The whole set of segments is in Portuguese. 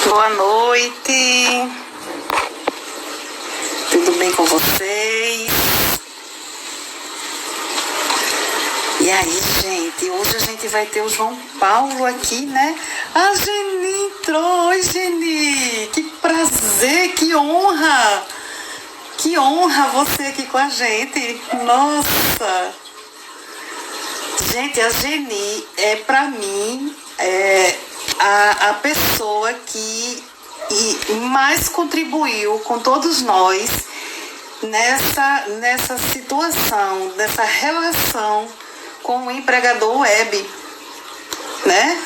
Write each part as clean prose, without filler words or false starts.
Boa noite. Tudo bem com vocês? E aí, gente, hoje a gente vai ter o João Paulo aqui, né? A Geni entrou. Oi, Geni. Que prazer, que honra. Que honra você aqui com a gente. Nossa. Gente, a Geni é, pra mim, a pessoa que mais contribuiu com todos nós nessa situação, nessa relação com o empregador web, né?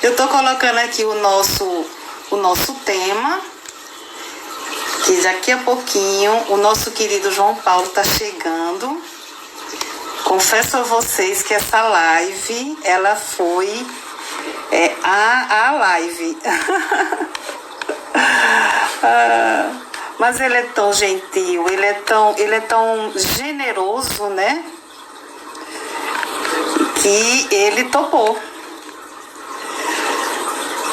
Eu tô colocando aqui o nosso tema, que daqui a pouquinho o nosso querido João Paulo tá chegando. Confesso a vocês que essa live, ela foi a live. Mas ele é tão gentil, ele é tão generoso, né? Que ele topou.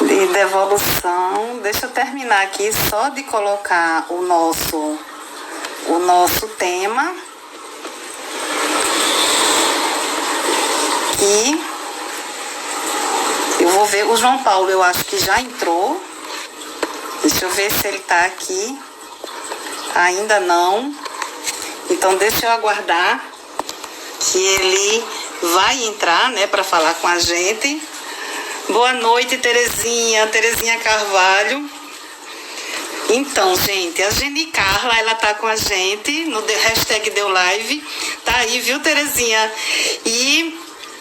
De devolução. Deixa eu terminar aqui só de colocar o nosso tema. E eu vou ver, o João Paulo eu acho que já entrou. Deixa eu ver se ele está aqui. Ainda não. Então deixa eu aguardar que ele vai entrar, né, para falar com a gente. Boa noite, Terezinha Carvalho. Então, gente, a Geni Carla, ela tá com a gente no hashtag Deu Live. Tá aí, viu, Terezinha? E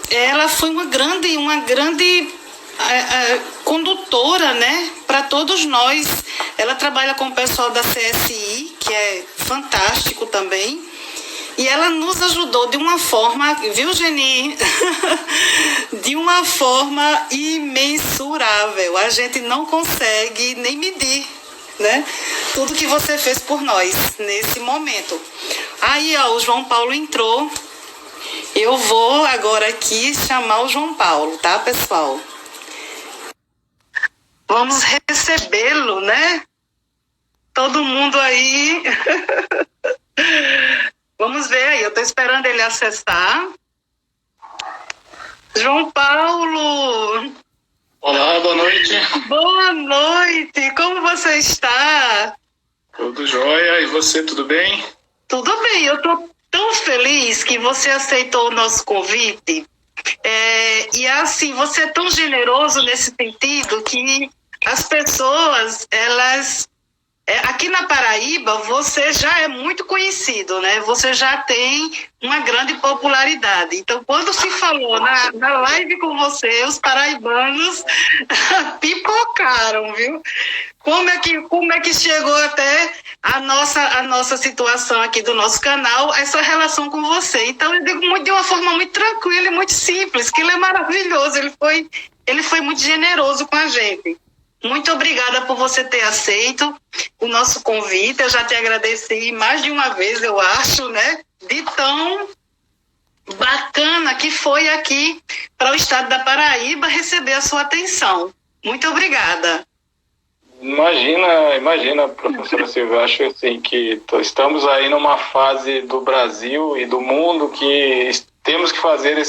ela foi uma grande condutora, né, para todos nós. Ela trabalha com o pessoal da CSI, que é fantástico também. E ela nos ajudou de uma forma, viu, Geni? De uma forma imensurável. A gente não consegue nem medir, né? Tudo que você fez por nós nesse momento. Aí, ó, o João Paulo entrou. Eu vou agora aqui chamar o João Paulo, tá, pessoal? Vamos recebê-lo, né? Todo mundo aí. Vamos ver aí, eu tô esperando ele acessar. João Paulo! Olá, boa noite. Boa noite, como você está? Tudo jóia, e você, tudo bem? Tudo bem, eu tô tão feliz que você aceitou o nosso convite. E assim, você é tão generoso nesse sentido que as pessoas, elas... aqui na Paraíba, você já é muito conhecido, né? Você já tem uma grande popularidade. Então, quando se falou na live com você, os paraibanos pipocaram, viu? Como é que chegou até a nossa situação aqui do nosso canal, essa relação com você? Então, eu digo de uma forma muito tranquila e muito simples, que ele é maravilhoso, ele foi muito generoso com a gente. Muito obrigada por você ter aceito o nosso convite. Eu já te agradeci mais de uma vez, eu acho, né? De tão bacana que foi aqui para o estado da Paraíba receber a sua atenção. Muito obrigada. Imagina, professora Silvia. Eu acho assim que estamos aí numa fase do Brasil e do mundo que temos que fazer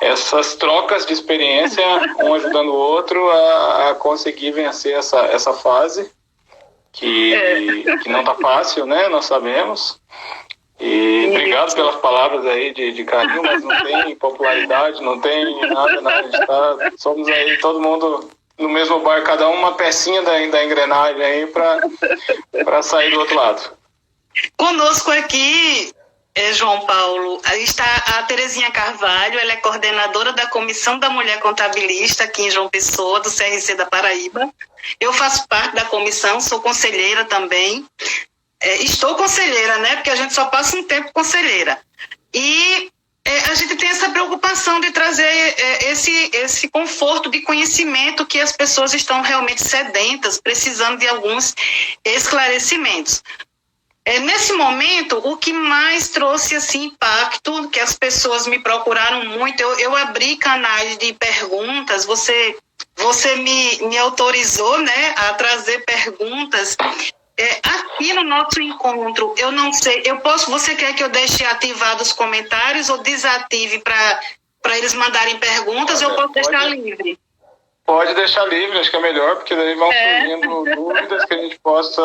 essas trocas de experiência, um ajudando o outro a conseguir vencer essa fase que não está fácil, né? Nós sabemos. E obrigado pelas palavras aí de carinho, mas não tem popularidade, não tem nada. Somos aí todo mundo no mesmo bar, cada uma pecinha da engrenagem aí para sair do outro lado. Conosco aqui, João Paulo, está a Terezinha Carvalho. Ela é coordenadora da Comissão da Mulher Contabilista aqui em João Pessoa, do CRC da Paraíba. Eu faço parte da comissão, sou conselheira também. Estou conselheira, né? Porque a gente só passa um tempo conselheira. E a gente tem essa preocupação de trazer esse conforto de conhecimento que as pessoas estão realmente sedentas, precisando de alguns esclarecimentos. Nesse momento, o que mais trouxe assim, impacto, que as pessoas me procuraram muito, eu abri canais de perguntas, você você me autorizou, né, a trazer perguntas. Aqui no nosso encontro, eu não sei, você quer que eu deixe ativados os comentários ou desative para eles mandarem perguntas, ou eu posso deixar livre? Pode deixar livre, acho que é melhor, porque daí vão surgindo dúvidas que a gente possa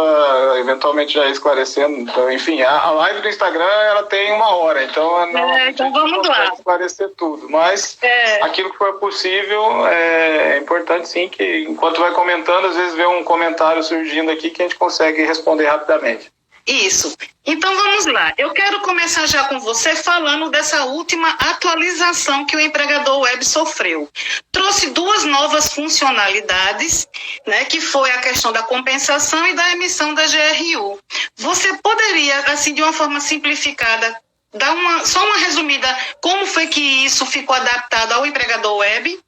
eventualmente já ir esclarecendo. Então, enfim, a live do Instagram, ela tem 1 hora, então então vamos lá. Esclarecer tudo, mas aquilo que for possível é importante sim que enquanto vai comentando, às vezes vê um comentário surgindo aqui que a gente consegue responder rapidamente. Isso. Então vamos lá. Eu quero começar já com você falando dessa última atualização que o empregador web sofreu. Trouxe 2 novas funcionalidades, né, que foi a questão da compensação e da emissão da GRU. Você poderia, assim, de uma forma simplificada, dar só uma resumida, como foi que isso ficou adaptado ao empregador web?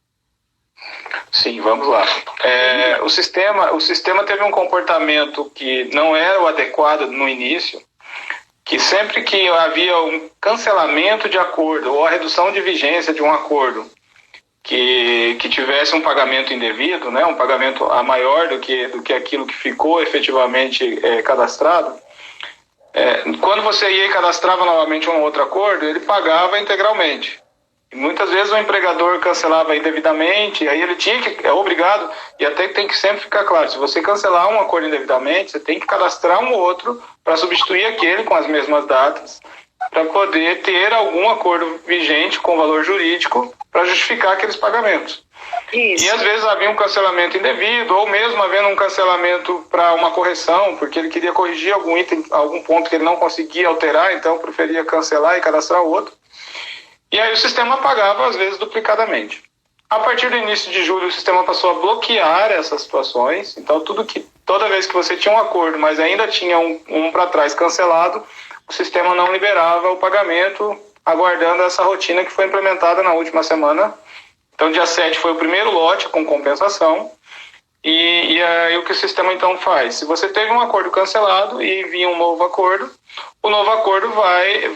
Sim, vamos lá. O sistema teve um comportamento que não era o adequado no início, que sempre que havia um cancelamento de acordo ou a redução de vigência de um acordo que tivesse um pagamento indevido, né, um pagamento a maior do que aquilo que ficou efetivamente cadastrado, quando você ia e cadastrava novamente um outro acordo, ele pagava integralmente. Muitas vezes o empregador cancelava indevidamente, aí ele é obrigado, e até tem que sempre ficar claro, se você cancelar um acordo indevidamente, você tem que cadastrar um outro para substituir aquele com as mesmas datas, para poder ter algum acordo vigente com valor jurídico para justificar aqueles pagamentos. Isso. E às vezes havia um cancelamento indevido, ou mesmo havendo um cancelamento para uma correção, porque ele queria corrigir algum item, algum ponto que ele não conseguia alterar, então preferia cancelar e cadastrar outro. E aí o sistema pagava, às vezes, duplicadamente. A partir do início de julho, o sistema passou a bloquear essas situações. Então, toda vez que você tinha um acordo, mas ainda tinha um para trás cancelado, o sistema não liberava o pagamento, aguardando essa rotina que foi implementada na última semana. Então, dia 7 foi o primeiro lote com compensação. E aí o que o sistema, então, faz? Se você teve um acordo cancelado e vinha um novo acordo, o novo acordo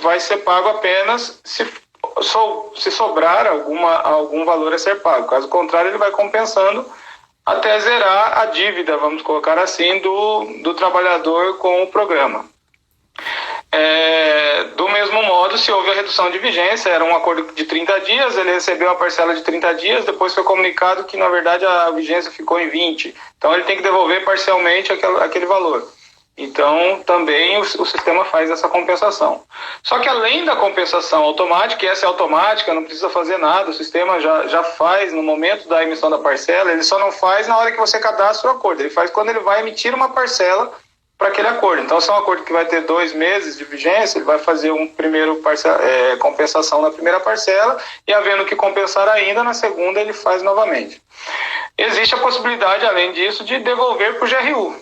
vai ser pago apenas se sobrar algum valor a ser pago. Caso contrário, ele vai compensando até zerar a dívida, vamos colocar assim, do trabalhador com o programa. Do mesmo modo, se houve a redução de vigência, era um acordo de 30 dias, ele recebeu a parcela de 30 dias, depois foi comunicado que, na verdade, a vigência ficou em 20. Então, ele tem que devolver parcialmente aquele valor. Então, também o sistema faz essa compensação. Só que além da compensação automática, e essa é automática, não precisa fazer nada, o sistema já faz no momento da emissão da parcela, ele só não faz na hora que você cadastra o acordo, ele faz quando ele vai emitir uma parcela para aquele acordo. Então, se é um acordo que vai ter 2 meses de vigência, ele vai fazer compensação na primeira parcela, e havendo que compensar ainda, na segunda ele faz novamente. Existe a possibilidade, além disso, de devolver para o GRU,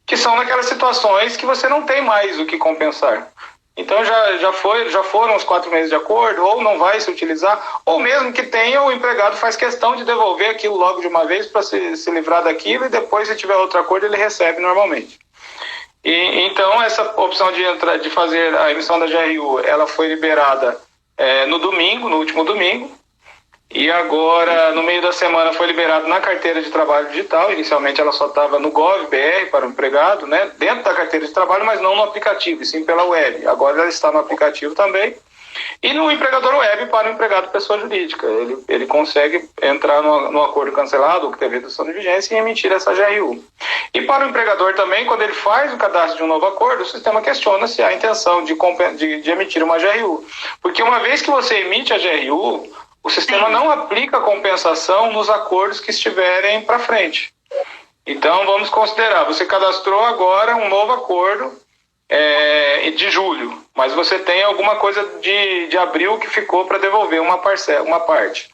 que são naquelas situações que você não tem mais o que compensar. Então já foram os 4 meses de acordo, ou não vai se utilizar, ou mesmo que tenha, o empregado faz questão de devolver aquilo logo de uma vez para se livrar daquilo, e depois, se tiver outro acordo, ele recebe normalmente. Então essa opção de fazer a emissão da GRU, ela foi liberada no último domingo, e agora, no meio da semana, foi liberado na carteira de trabalho digital. Inicialmente ela só estava no Gov.br para o empregado, né, dentro da carteira de trabalho, mas não no aplicativo, e sim pela web. Agora ela está no aplicativo também. E no empregador web para o empregado pessoa jurídica. Ele consegue entrar no acordo cancelado, que teve redução de vigência, e emitir essa GRU. E para o empregador também, quando ele faz o cadastro de um novo acordo, o sistema questiona se há intenção de emitir uma GRU. Porque uma vez que você emite a GRU, o sistema não aplica compensação nos acordos que estiverem para frente. Então, vamos considerar, você cadastrou agora um novo acordo de julho, mas você tem alguma coisa de abril que ficou para devolver uma parte.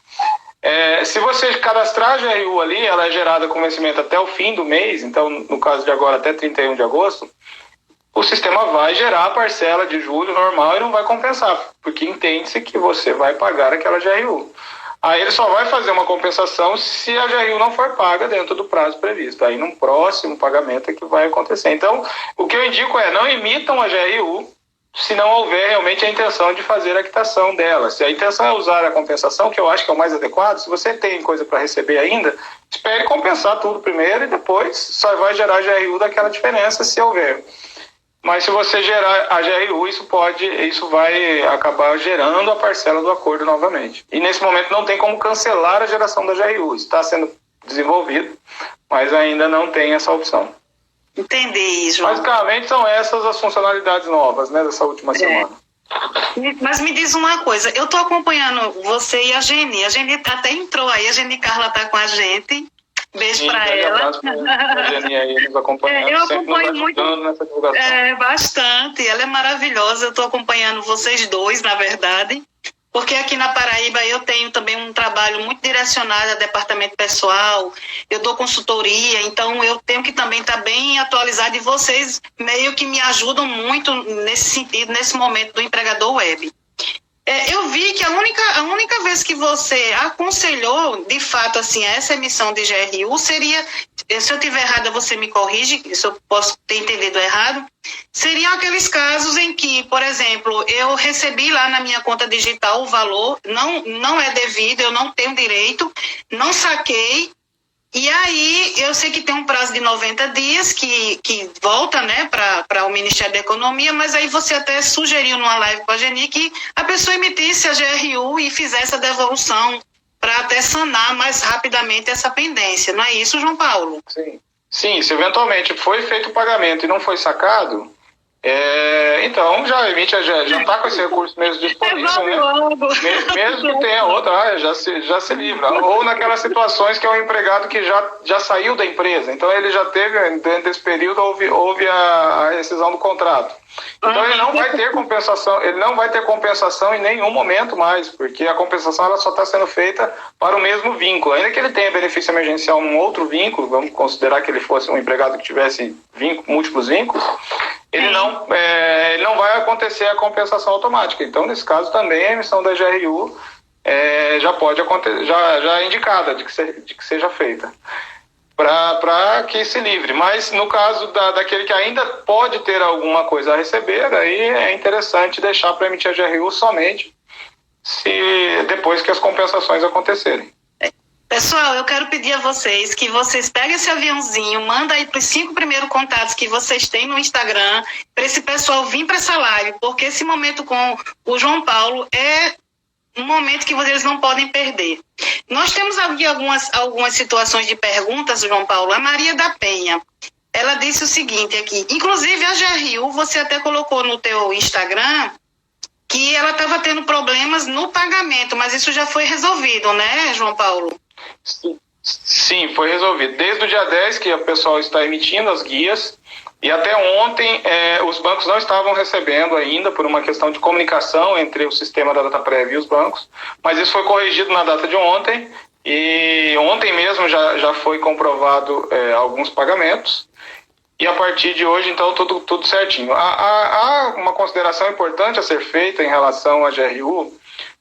Se você cadastrar a GRU ali, ela é gerada com vencimento até o fim do mês, então, no caso de agora, até 31 de agosto, o sistema vai gerar a parcela de julho normal e não vai compensar, porque entende-se que você vai pagar aquela GRU. Aí ele só vai fazer uma compensação se a GRU não for paga dentro do prazo previsto. Aí, num próximo pagamento é que vai acontecer. Então, o que eu indico não emitam a GRU se não houver realmente a intenção de fazer a quitação dela. Se a intenção é usar a compensação, que eu acho que é o mais adequado, se você tem coisa para receber ainda, espere compensar tudo primeiro e depois só vai gerar a GRU daquela diferença se houver. Mas se você gerar a GRU, isso vai acabar gerando a parcela do acordo novamente. E nesse momento não tem como cancelar a geração da GRU. Está sendo desenvolvido, mas ainda não tem essa opção. Entendi, João. Basicamente são essas as funcionalidades novas, né, dessa última semana. Mas me diz uma coisa, eu estou acompanhando você e a Geni até entrou aí, a Geni Carla está com a gente. Beijo para ela. A Geni aí nos acompanhando, eu sempre acompanho nos muito, nessa divulgação. Bastante, ela é maravilhosa, eu estou acompanhando vocês dois, na verdade. Porque aqui na Paraíba eu tenho também um trabalho muito direcionado a departamento pessoal, eu dou consultoria, então eu tenho que também estar bem atualizado e vocês meio que me ajudam muito nesse sentido, nesse momento do empregador web. Eu vi que a única vez que você aconselhou, de fato, assim, essa emissão de GRU seria, se eu estiver errada, você me corrige, se eu posso ter entendido errado, seriam aqueles casos em que, por exemplo, eu recebi lá na minha conta digital o valor, não é devido, eu não tenho direito, não saquei, e aí eu sei que tem um prazo de 90 dias que volta, né, para o Ministério da Economia, mas aí você até sugeriu numa live com a Geni que a pessoa emitisse a GRU e fizesse a devolução para até sanar mais rapidamente essa pendência, não é isso, João Paulo? Sim, se eventualmente foi feito o pagamento e não foi sacado, então já emite, já está com esse recurso mesmo disponível, né? Mesmo que tenha outra, já se livra. Ou naquelas situações que é um empregado que já saiu da empresa, então ele já teve, dentro desse período, houve a rescisão do contrato. Então ele não vai ter compensação em nenhum momento mais, porque a compensação ela só está sendo feita para o mesmo vínculo. Ainda que ele tenha benefício emergencial num outro vínculo, vamos considerar que ele fosse um empregado que tivesse múltiplos vínculos, ele não vai acontecer a compensação automática. Então, nesse caso, também a emissão da GRU já pode acontecer, já é indicada de que seja feita, para que se livre. Mas no caso daquele que ainda pode ter alguma coisa a receber, aí é interessante deixar para emitir a GRU somente depois que as compensações acontecerem. Pessoal, eu quero pedir a vocês que vocês peguem esse aviãozinho, manda aí para os 5 primeiros contatos que vocês têm no Instagram, para esse pessoal vir para essa live, porque esse momento com o João Paulo é um momento que vocês não podem perder. Nós temos aqui algumas situações de perguntas, João Paulo. A Maria da Penha, ela disse o seguinte aqui, inclusive a GRU, você até colocou no teu Instagram que ela estava tendo problemas no pagamento, mas isso já foi resolvido, né, João Paulo? Sim, foi resolvido. Desde o dia 10 que o pessoal está emitindo as guias, e até ontem os bancos não estavam recebendo ainda por uma questão de comunicação entre o sistema da Dataprev e os bancos, mas isso foi corrigido na data de ontem, e ontem mesmo já foi comprovado alguns pagamentos, e a partir de hoje, então, tudo certinho. Há uma consideração importante a ser feita em relação à GRU,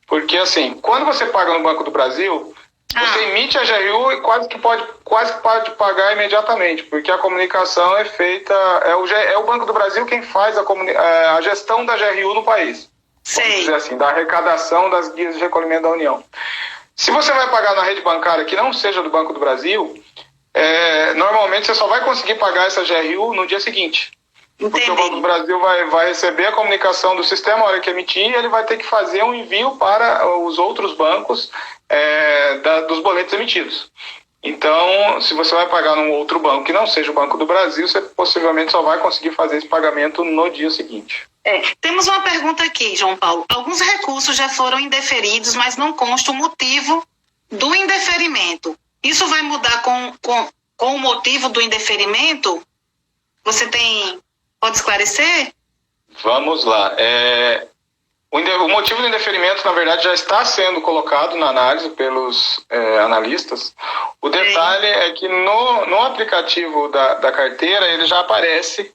porque, assim, quando você paga no Banco do Brasil, você emite a GRU e quase que pode pagar imediatamente, porque a comunicação é feita... É o Banco do Brasil quem faz a gestão da GRU no país. Vamos dizer assim, da arrecadação das guias de recolhimento da União. Se você vai pagar na rede bancária que não seja do Banco do Brasil, normalmente você só vai conseguir pagar essa GRU no dia seguinte. Entendi. Porque o Banco do Brasil vai receber a comunicação do sistema, na hora que emitir, e ele vai ter que fazer um envio para os outros bancos dos boletos emitidos. Então, se você vai pagar num outro banco que não seja o Banco do Brasil, você possivelmente só vai conseguir fazer esse pagamento no dia seguinte. Temos uma pergunta aqui, João Paulo. Alguns recursos já foram indeferidos, mas não consta o motivo do indeferimento. Isso vai mudar com o motivo do indeferimento? Você pode esclarecer? Vamos lá. O motivo do indeferimento, na verdade, já está sendo colocado na análise pelos analistas. O detalhe é que no aplicativo da carteira, ele já aparece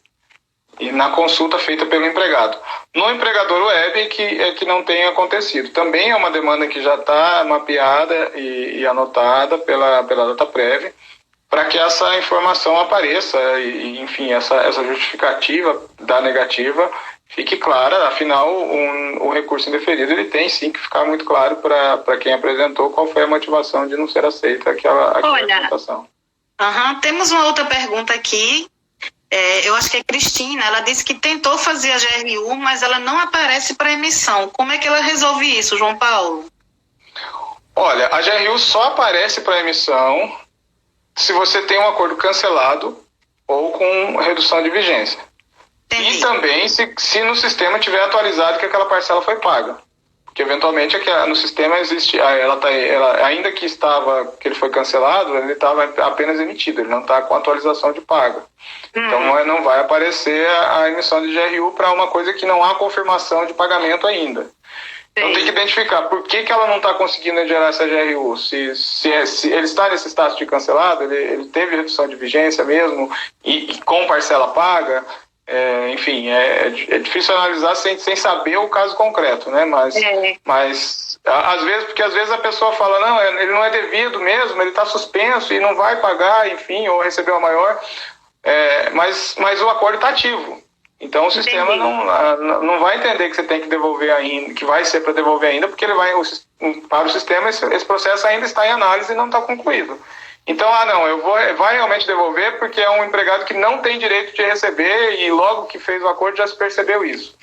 e na consulta feita pelo empregado. No empregador web que não tem acontecido. Também é uma demanda que já está mapeada e anotada pela Dataprev, para que essa informação apareça e, enfim, essa justificativa da negativa fique clara, afinal, o recurso indeferido ele tem sim que ficar muito claro para quem apresentou qual foi a motivação de não ser aceita aquela apresentação. Temos uma outra pergunta aqui. Eu acho que é Cristina. Ela disse que tentou fazer a GRU, mas ela não aparece para emissão. Como é que ela resolve isso, João Paulo? Olha, a GRU só aparece para emissão se você tem um acordo cancelado ou com redução de vigência. Entendi. E também se no sistema tiver atualizado que aquela parcela foi paga. Porque eventualmente no sistema existe, ainda que ele foi cancelado, ele estava apenas emitido, ele não está com atualização de paga. Então não vai aparecer a emissão de GRU para uma coisa que não há confirmação de pagamento ainda. Então tem que identificar por que ela não está conseguindo gerar essa GRU. Se ele está nesse status de cancelado, ele teve redução de vigência mesmo e com parcela paga. Enfim, é difícil analisar sem saber o caso concreto, né? Mas às vezes a pessoa fala, não, ele não é devido mesmo, ele está suspenso e não vai pagar, enfim, ou recebeu a maior, mas o acordo está ativo. Então o sistema não vai entender que você tem que devolver ainda, que vai ser para devolver ainda, porque para o sistema esse processo ainda está em análise e não está concluído. Então, vai realmente devolver porque é um empregado que não tem direito de receber e logo que fez o acordo já se percebeu isso.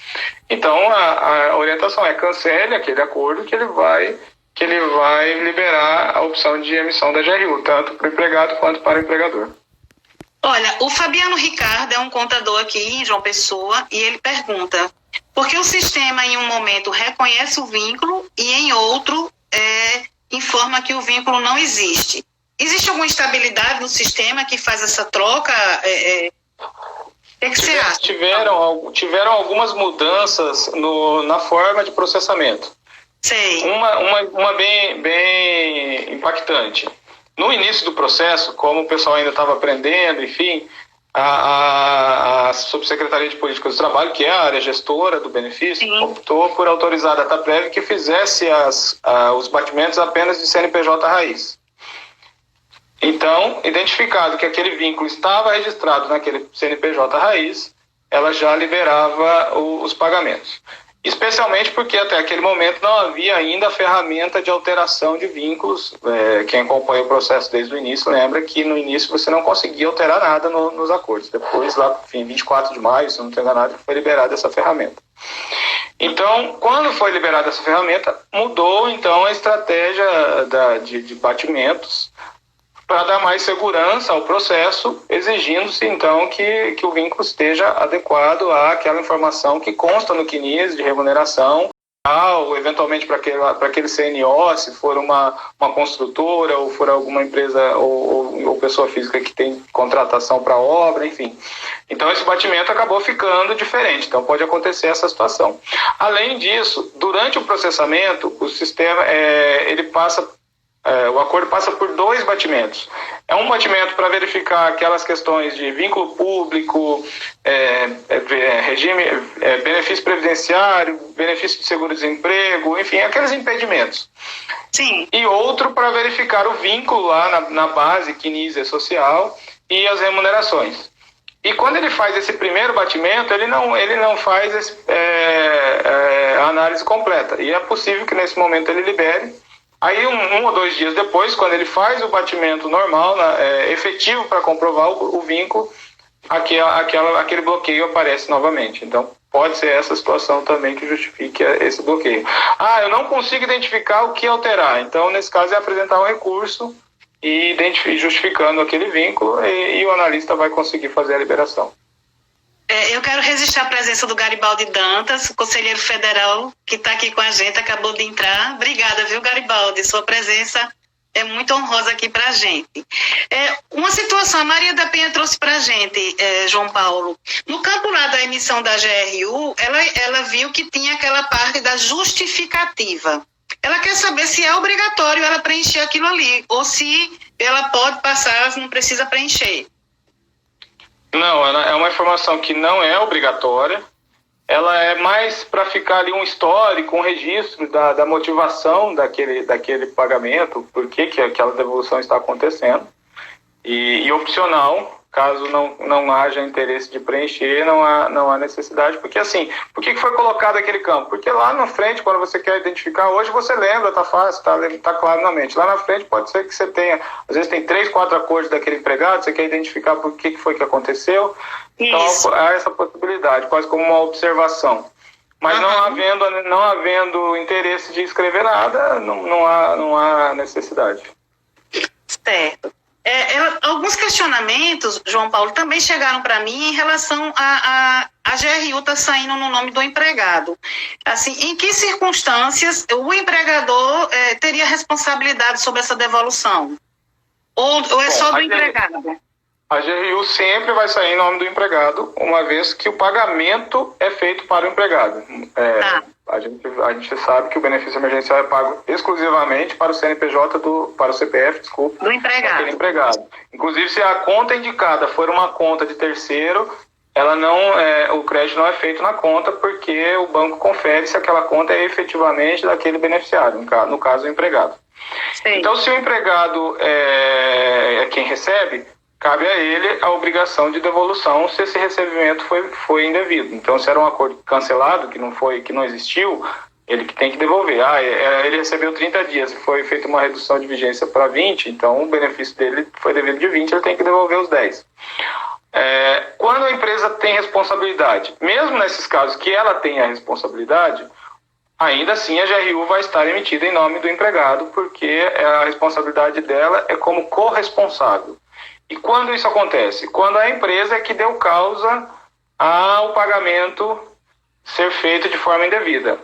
Então, a orientação é cancele aquele acordo que ele vai liberar a opção de emissão da GRU, tanto para o empregado quanto para o empregador. Olha, o Fabiano Ricardo é um contador aqui em João Pessoa e ele pergunta: por que o sistema em um momento reconhece o vínculo e em outro informa que o vínculo não existe? Existe alguma estabilidade no sistema que faz essa troca? O que você acha? Tiveram algumas mudanças na forma de processamento. Sei. Uma bem impactante. No início do processo, como o pessoal ainda estava aprendendo, enfim, a Subsecretaria de Políticas do Trabalho, que é a área gestora do benefício, optou por autorizar a Dataprev que fizesse os batimentos apenas de CNPJ raiz. Então, identificado que aquele vínculo estava registrado naquele CNPJ raiz, ela já liberava os pagamentos. Especialmente porque até aquele momento não havia ainda a ferramenta de alteração de vínculos. Quem acompanha o processo desde o início lembra que no início você não conseguia alterar nada nos acordos. Depois, lá, enfim, 24 de maio, se não estou enganado, foi liberada essa ferramenta. Então, quando foi liberada essa ferramenta, mudou então a estratégia de batimentos para dar mais segurança ao processo, exigindo-se então que o vínculo esteja adequado àquela informação que consta no CNIS de remuneração, ou eventualmente para aquele CNO, se for uma construtora ou for alguma empresa ou pessoa física que tem contratação para obra, enfim. Então esse batimento acabou ficando diferente, então pode acontecer essa situação. Além disso, durante o processamento, o sistema o acordo passa por 2 batimentos. É um batimento para verificar aquelas questões de vínculo público, regime, benefício previdenciário, benefício de seguro-desemprego, enfim, aqueles impedimentos. Sim. E outro para verificar o vínculo lá na base, CNIS e social, e as remunerações. E quando ele faz esse primeiro batimento, ele não faz a análise completa. E é possível que nesse momento ele libere. Aí, um ou 2 dias depois, quando ele faz o batimento normal, efetivo para comprovar o vínculo, aquele bloqueio aparece novamente. Então, pode ser essa situação também que justifique esse bloqueio. Eu não consigo identificar o que alterar. Então, nesse caso, é apresentar um recurso e justificando aquele vínculo e o analista vai conseguir fazer a liberação. Eu quero registrar a presença do Garibaldi Dantas, conselheiro federal, que está aqui com a gente, acabou de entrar. Obrigada, viu, Garibaldi? Sua presença é muito honrosa aqui para a gente. Uma situação, a Maria da Penha trouxe para a gente, João Paulo. No campo lá da emissão da GRU, ela viu que tinha aquela parte da justificativa. Ela quer saber se é obrigatório ela preencher aquilo ali, ou se ela pode passar, não precisa preencher. Não, é uma informação que não é obrigatória. Ela é mais para ficar ali um histórico, um registro da motivação daquele pagamento, por que aquela devolução está acontecendo. E opcional, caso não haja interesse de preencher, não há necessidade, porque assim, por que foi colocado aquele campo? Porque lá na frente, quando você quer identificar, hoje você lembra, tá fácil, tá claro na mente. Lá na frente pode ser que você tenha, às vezes tem 3, 4 acordos daquele empregado, você quer identificar por que foi que aconteceu, Isso. então há essa possibilidade, quase como uma observação. Mas não havendo interesse de escrever nada, não há necessidade. Certo. Alguns questionamentos, João Paulo, também chegaram para mim em relação a GRU estar saindo no nome do empregado. Assim, em que circunstâncias o empregador teria responsabilidade sobre essa devolução? Ou é só do empregado? A GRU sempre vai sair em nome do empregado, uma vez que o pagamento é feito para o empregado. A gente sabe que o benefício emergencial é pago exclusivamente para o CNPJ, para o CPF, desculpa, do empregado. Daquele empregado. Inclusive, se a conta indicada for uma conta de terceiro, o crédito não é feito na conta, porque o banco confere se aquela conta é efetivamente daquele beneficiário, no caso, o empregado. Sim. Então, se o empregado é quem recebe, cabe a ele a obrigação de devolução se esse recebimento foi indevido. Então, se era um acordo cancelado, que não existiu, ele que tem que devolver. Ele recebeu 30 dias e foi feita uma redução de vigência para 20, então o benefício dele foi devido de 20, ele tem que devolver os 10. Quando a empresa tem responsabilidade, mesmo nesses casos que ela tem a responsabilidade, ainda assim a GRU vai estar emitida em nome do empregado, porque a responsabilidade dela é como corresponsável. E quando isso acontece? Quando a empresa é que deu causa ao pagamento ser feito de forma indevida.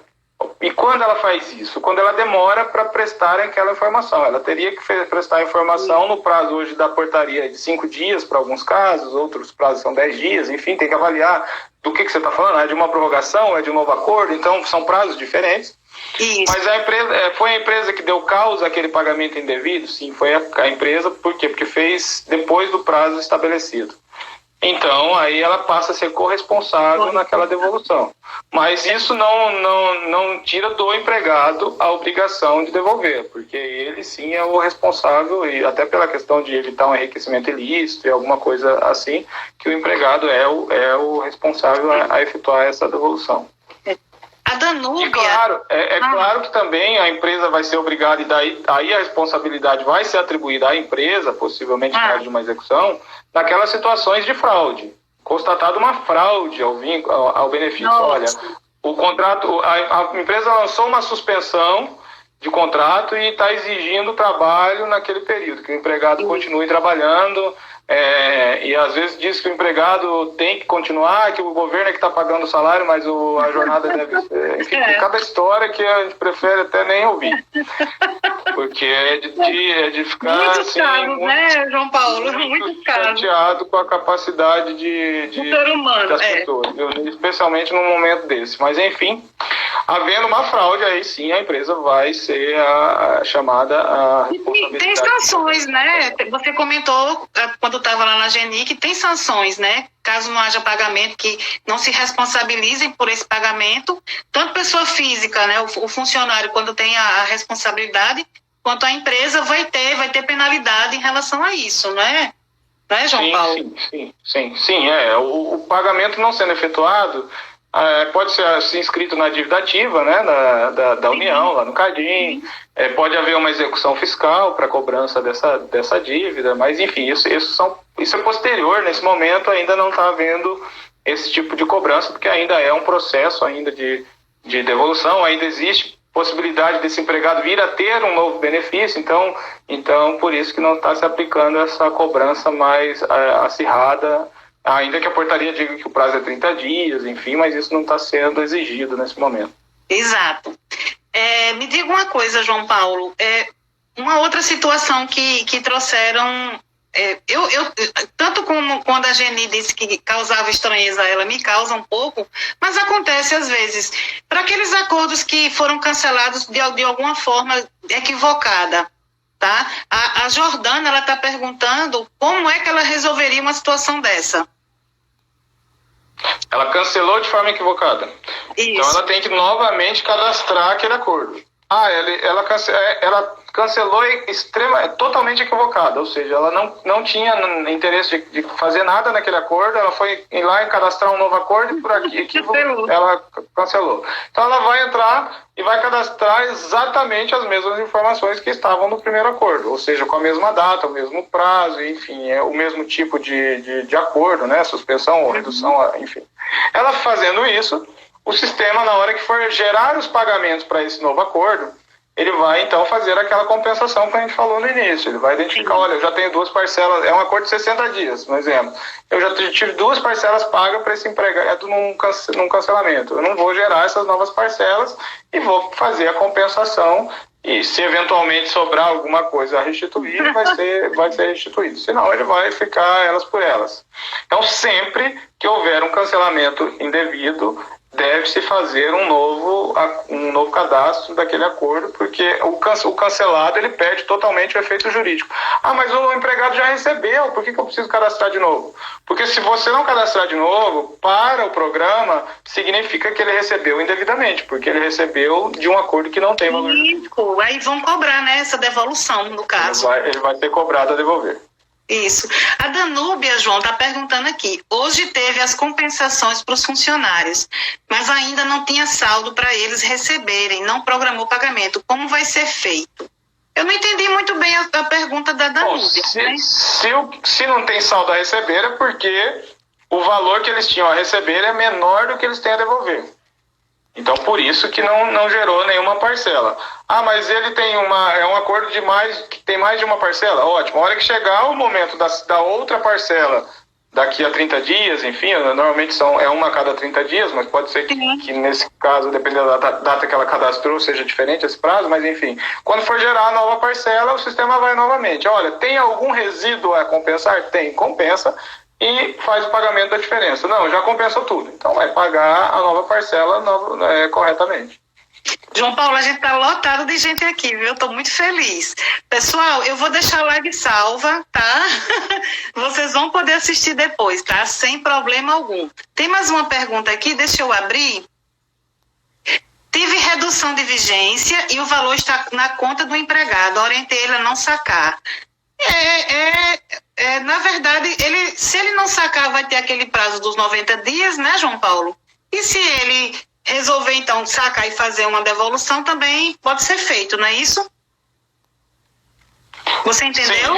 E quando ela faz isso? Quando ela demora para prestar aquela informação. Ela teria que prestar a informação no prazo hoje da portaria de 5 dias para alguns casos, outros prazos são 10 dias, enfim, tem que avaliar do que você está falando. É de uma prorrogação, é de um novo acordo, então são prazos diferentes. Isso. Mas foi a empresa que deu causa àquele pagamento indevido? Sim, foi a empresa. Por quê? Porque fez depois do prazo estabelecido. Então, aí ela passa a ser corresponsável naquela devolução. Mas isso não tira do empregado a obrigação de devolver, porque ele sim é o responsável, e até pela questão de evitar um enriquecimento ilícito e alguma coisa assim, que o empregado é o responsável a efetuar essa devolução. A Danúbia... E claro, claro que também a empresa vai ser obrigada, e aí a responsabilidade vai ser atribuída à empresa, possivelmente em caso de uma execução, naquelas situações de fraude. Constatado uma fraude ao benefício. Nossa. Olha, o contrato, a empresa lançou uma suspensão de contrato e está exigindo trabalho naquele período, que o empregado continue trabalhando, e às vezes diz que o empregado tem que continuar, que o governo é que está pagando o salário, mas a jornada deve ser... Enfim, cada história que a gente prefere até nem ouvir. Porque é de ficar... Muitos casos, né, João Paulo? Muito chateado com a capacidade de ser humano, das pessoas, especialmente num momento desse. Mas, enfim, havendo uma fraude, aí sim a empresa vai ser chamada a responsabilidade. Tem sanções, né? Você comentou, quando estava lá na GENI, que tem sanções, né? Caso não haja pagamento, que não se responsabilizem por esse pagamento, tanto pessoa física, né? O funcionário, quando tem a responsabilidade, quanto a empresa vai ter penalidade em relação a isso, não é? Não é, João Paulo? Sim. O pagamento não sendo efetuado, pode ser assim, inscrito na dívida ativa, né, da União, lá no CADIM, pode haver uma execução fiscal para cobrança dessa dívida, mas enfim, isso é posterior. Nesse momento ainda não está havendo esse tipo de cobrança, porque ainda é um processo ainda de devolução, ainda existe possibilidade desse empregado vir a ter um novo benefício, então por isso que não está se aplicando essa cobrança mais acirrada, ainda que a portaria diga que o prazo é 30 dias, enfim, mas isso não está sendo exigido nesse momento. Exato. Me diga uma coisa, João Paulo, uma outra situação que trouxeram, tanto como quando a Geni disse que causava estranheza a ela, me causa um pouco, mas acontece às vezes, para aqueles acordos que foram cancelados de alguma forma equivocada, tá? A Jordana, ela está perguntando como é que ela resolveria uma situação dessa. Ela cancelou de forma equivocada. Isso. Então ela tem que novamente cadastrar aquele acordo. Ela cancelou totalmente equivocada, ou seja, ela não tinha interesse de fazer nada naquele acordo, ela foi ir lá e cadastrar um novo acordo e por aqui ela cancelou. Então ela vai entrar e vai cadastrar exatamente as mesmas informações que estavam no primeiro acordo, ou seja, com a mesma data, o mesmo prazo, enfim, o mesmo tipo de acordo, né, suspensão ou redução, enfim. Ela fazendo isso, o sistema, na hora que for gerar os pagamentos para esse novo acordo, ele vai, então, fazer aquela compensação que a gente falou no início. Ele vai identificar, olha, eu já tenho 2 parcelas, é um acordo de 60 dias, um exemplo. Eu já tive 2 parcelas pagas para esse empregado num cancelamento. Eu não vou gerar essas novas parcelas e vou fazer a compensação. E se eventualmente sobrar alguma coisa a restituir, vai ser restituído. Senão, ele vai ficar elas por elas. Então, sempre que houver um cancelamento indevido, deve-se fazer um novo cadastro daquele acordo, porque o cancelado ele perde totalmente o efeito jurídico. Ah, mas o empregado já recebeu, por que eu preciso cadastrar de novo? Porque se você não cadastrar de novo, para o programa, significa que ele recebeu indevidamente, porque ele recebeu de um acordo que não tem valor jurídico. Aí vão cobrar, né, essa devolução, no caso. Ele vai ser cobrado a devolver. Isso. A Danúbia, João, está perguntando aqui. Hoje teve as compensações para os funcionários, mas ainda não tinha saldo para eles receberem, não programou pagamento. Como vai ser feito? Eu não entendi muito bem a pergunta da Danúbia. Se não tem saldo a receber, é porque o valor que eles tinham a receber é menor do que eles têm a devolver. Então, por isso que não gerou nenhuma parcela. Ah, mas ele tem um acordo que tem mais de uma parcela? Ótimo. A hora que chegar o momento da outra parcela, daqui a 30 dias, enfim, normalmente é uma a cada 30 dias, mas pode ser que nesse caso, dependendo da data que ela cadastrou, seja diferente esse prazo, mas enfim. Quando for gerar a nova parcela, o sistema vai novamente. Olha, tem algum resíduo a compensar? Tem, compensa. E faz o pagamento da diferença. Não, já compensou tudo. Então vai pagar a nova parcela corretamente. João Paulo, a gente está lotado de gente aqui, viu? Estou muito feliz. Pessoal, eu vou deixar a live salva, tá? Vocês vão poder assistir depois, tá? Sem problema algum. Tem mais uma pergunta aqui, deixa eu abrir. Tive redução de vigência e o valor está na conta do empregado. Orientei ele a não sacar. Na verdade, se ele não sacar, vai ter aquele prazo dos 90 dias, né, João Paulo? E se ele resolver, então, sacar e fazer uma devolução, também pode ser feito, não é isso? Você entendeu?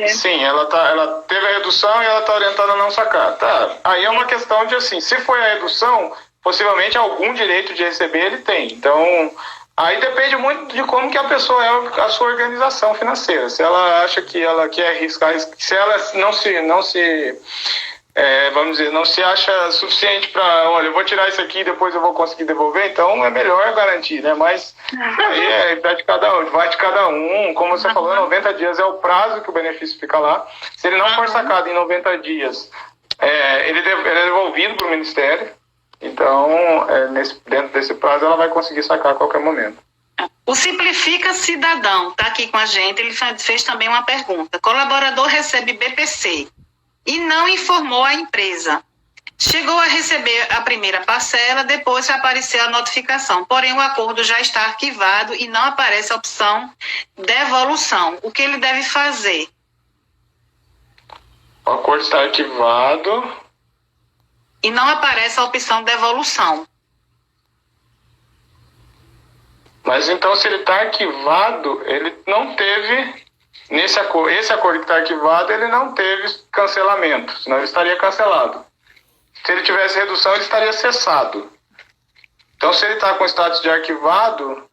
Sim, ela teve a redução e ela está orientada a não sacar. Tá. Aí é uma questão de, assim, se foi a redução, possivelmente algum direito de receber ele tem. Então, aí depende muito de como que a pessoa é a sua organização financeira. Se ela acha que ela quer arriscar, se ela não se acha suficiente para, olha, eu vou tirar isso aqui e depois eu vou conseguir devolver, então é melhor garantir, né? Mas aí vai de cada um, como você falou, 90 dias é o prazo que o benefício fica lá. Se ele não for sacado em 90 dias, ele é devolvido para o Ministério. Então, dentro desse prazo, ela vai conseguir sacar a qualquer momento. O Simplifica Cidadão está aqui com a gente, ele fez também uma pergunta. Colaborador recebe BPC e não informou a empresa. Chegou a receber a primeira parcela, depois apareceu a notificação. Porém, o acordo já está arquivado e não aparece a opção devolução. O que ele deve fazer? O acordo está arquivado e não aparece a opção devolução. Mas então, se ele está arquivado, ele não teve, esse acordo que está arquivado, ele não teve cancelamento, senão ele estaria cancelado. Se ele tivesse redução, ele estaria cessado. Então, se ele está com status de arquivado,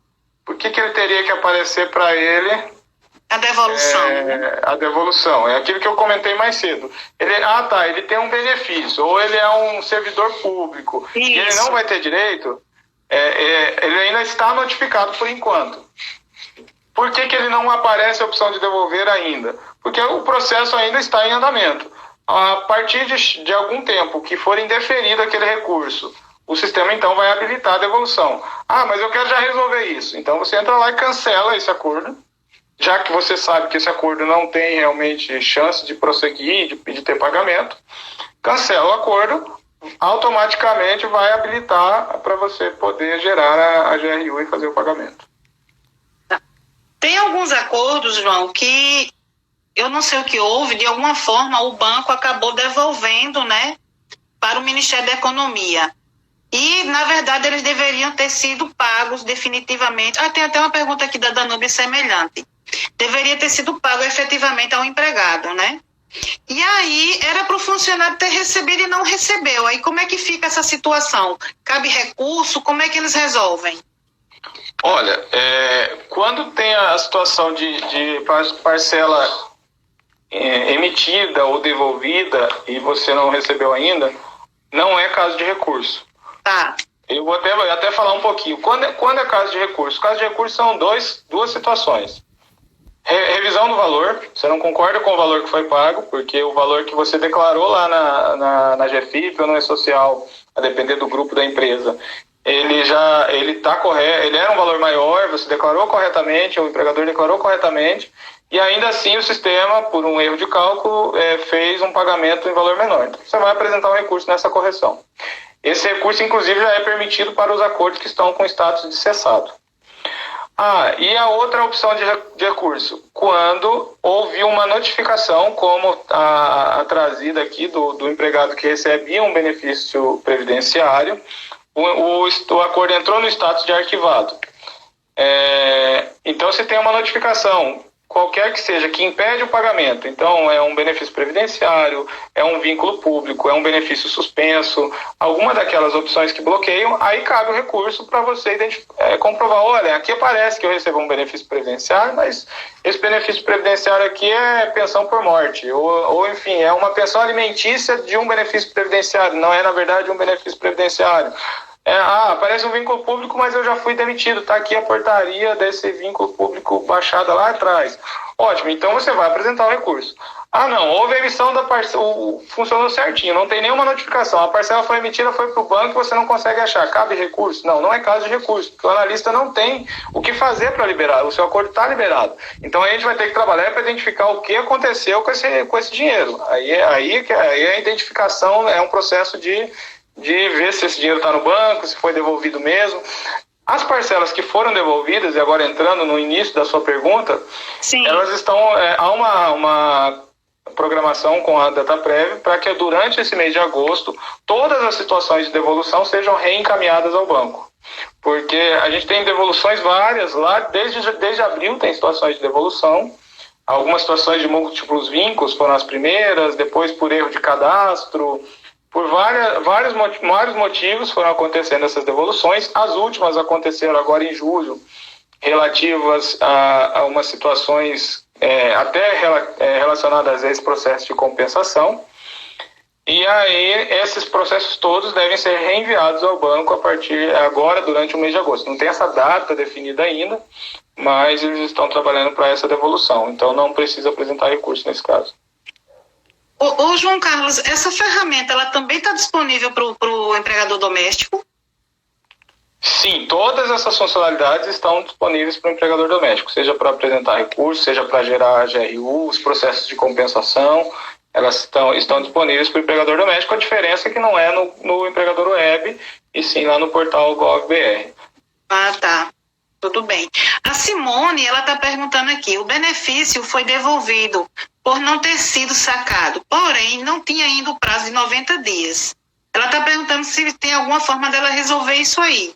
por que ele teria que aparecer para ele a devolução? A devolução. É aquilo que eu comentei mais cedo. Ele tem um benefício, ou ele é um servidor público, Isso. E ele não vai ter direito, ele ainda está notificado por enquanto. Por que ele não aparece a opção de devolver ainda? Porque o processo ainda está em andamento. A partir de algum tempo que for indeferido aquele recurso, o sistema então vai habilitar a devolução. Ah, mas eu quero já resolver isso. Então você entra lá e cancela esse acordo, já que você sabe que esse acordo não tem realmente chance de prosseguir, de ter pagamento, cancela o acordo, automaticamente vai habilitar para você poder gerar a GRU e fazer o pagamento. Tem alguns acordos, João, que eu não sei o que houve, de alguma forma o banco acabou devolvendo, né, para o Ministério da Economia. E, na verdade, eles deveriam ter sido pagos definitivamente. Tem até uma pergunta aqui da Danube semelhante. Deveria ter sido pago efetivamente ao empregado, né? E aí, era para o funcionário ter recebido e não recebeu. Aí, como é que fica essa situação? Cabe recurso? Como é que eles resolvem? Olha, quando tem a situação de parcela emitida ou devolvida e você não recebeu ainda, não é caso de recurso. Tá. Eu vou até falar um pouquinho. Quando é caso de recurso? Caso de recurso são duas situações. Revisão do valor, você não concorda com o valor que foi pago, porque o valor que você declarou lá na GFIP ou no E-Social, a depender do grupo da empresa, ele está correto, ele era um valor maior, você declarou corretamente, o empregador declarou corretamente, e ainda assim o sistema, por um erro de cálculo, fez um pagamento em valor menor. Então você vai apresentar um recurso nessa correção. Esse recurso, inclusive, já é permitido para os acordos que estão com status de cessado. E a outra opção de recurso, quando houve uma notificação, como a trazida aqui do empregado que recebia um benefício previdenciário, o acordo entrou no status de arquivado. Então, se tem uma notificação, qualquer que seja, que impede o pagamento, então é um benefício previdenciário, é um vínculo público, é um benefício suspenso, alguma daquelas opções que bloqueiam, aí cabe o recurso para você comprovar, olha, aqui aparece que eu recebo um benefício previdenciário, mas esse benefício previdenciário aqui é pensão por morte, ou enfim, é uma pensão alimentícia de um benefício previdenciário, não é, na verdade, um benefício previdenciário. Aparece um vínculo público, mas eu já fui demitido. Está aqui a portaria desse vínculo público baixada lá atrás. Ótimo, então você vai apresentar o recurso. Não, houve a emissão da parcela, funcionou certinho, não tem nenhuma notificação. A parcela foi emitida, foi para o banco, você não consegue achar. Cabe recurso? Não, não é caso de recurso, porque o analista não tem o que fazer para liberar, o seu acordo está liberado. Então a gente vai ter que trabalhar para identificar o que aconteceu com esse dinheiro. Aí a identificação é um processo de ver se esse dinheiro está no banco, se foi devolvido mesmo. As parcelas que foram devolvidas, e agora entrando no início da sua pergunta, sim, elas estão, há uma programação com a DataPrev para que durante esse mês de agosto todas as situações de devolução sejam reencaminhadas ao banco. Porque a gente tem devoluções várias lá, desde abril tem situações de devolução, algumas situações de múltiplos vínculos foram as primeiras, depois por erro de cadastro. Por vários motivos foram acontecendo essas devoluções. As últimas aconteceram agora em julho, relativas a umas situações até relacionadas a esse processo de compensação. E aí esses processos todos devem ser reenviados ao banco a partir agora, durante o mês de agosto. Não tem essa data definida ainda, mas eles estão trabalhando para essa devolução. Então não precisa apresentar recurso nesse caso. Ô João Carlos, essa ferramenta ela também está disponível para o empregador doméstico? Sim, todas essas funcionalidades estão disponíveis para o empregador doméstico, seja para apresentar recursos, seja para gerar GRU, os processos de compensação, elas estão disponíveis para o empregador doméstico. A diferença é que não é no empregador web, e sim lá no portal GovBR. Tá. Tudo bem. A Simone, ela está perguntando aqui, o benefício foi devolvido por não ter sido sacado, porém não tinha ainda o prazo de 90 dias. Ela está perguntando se tem alguma forma dela resolver isso aí.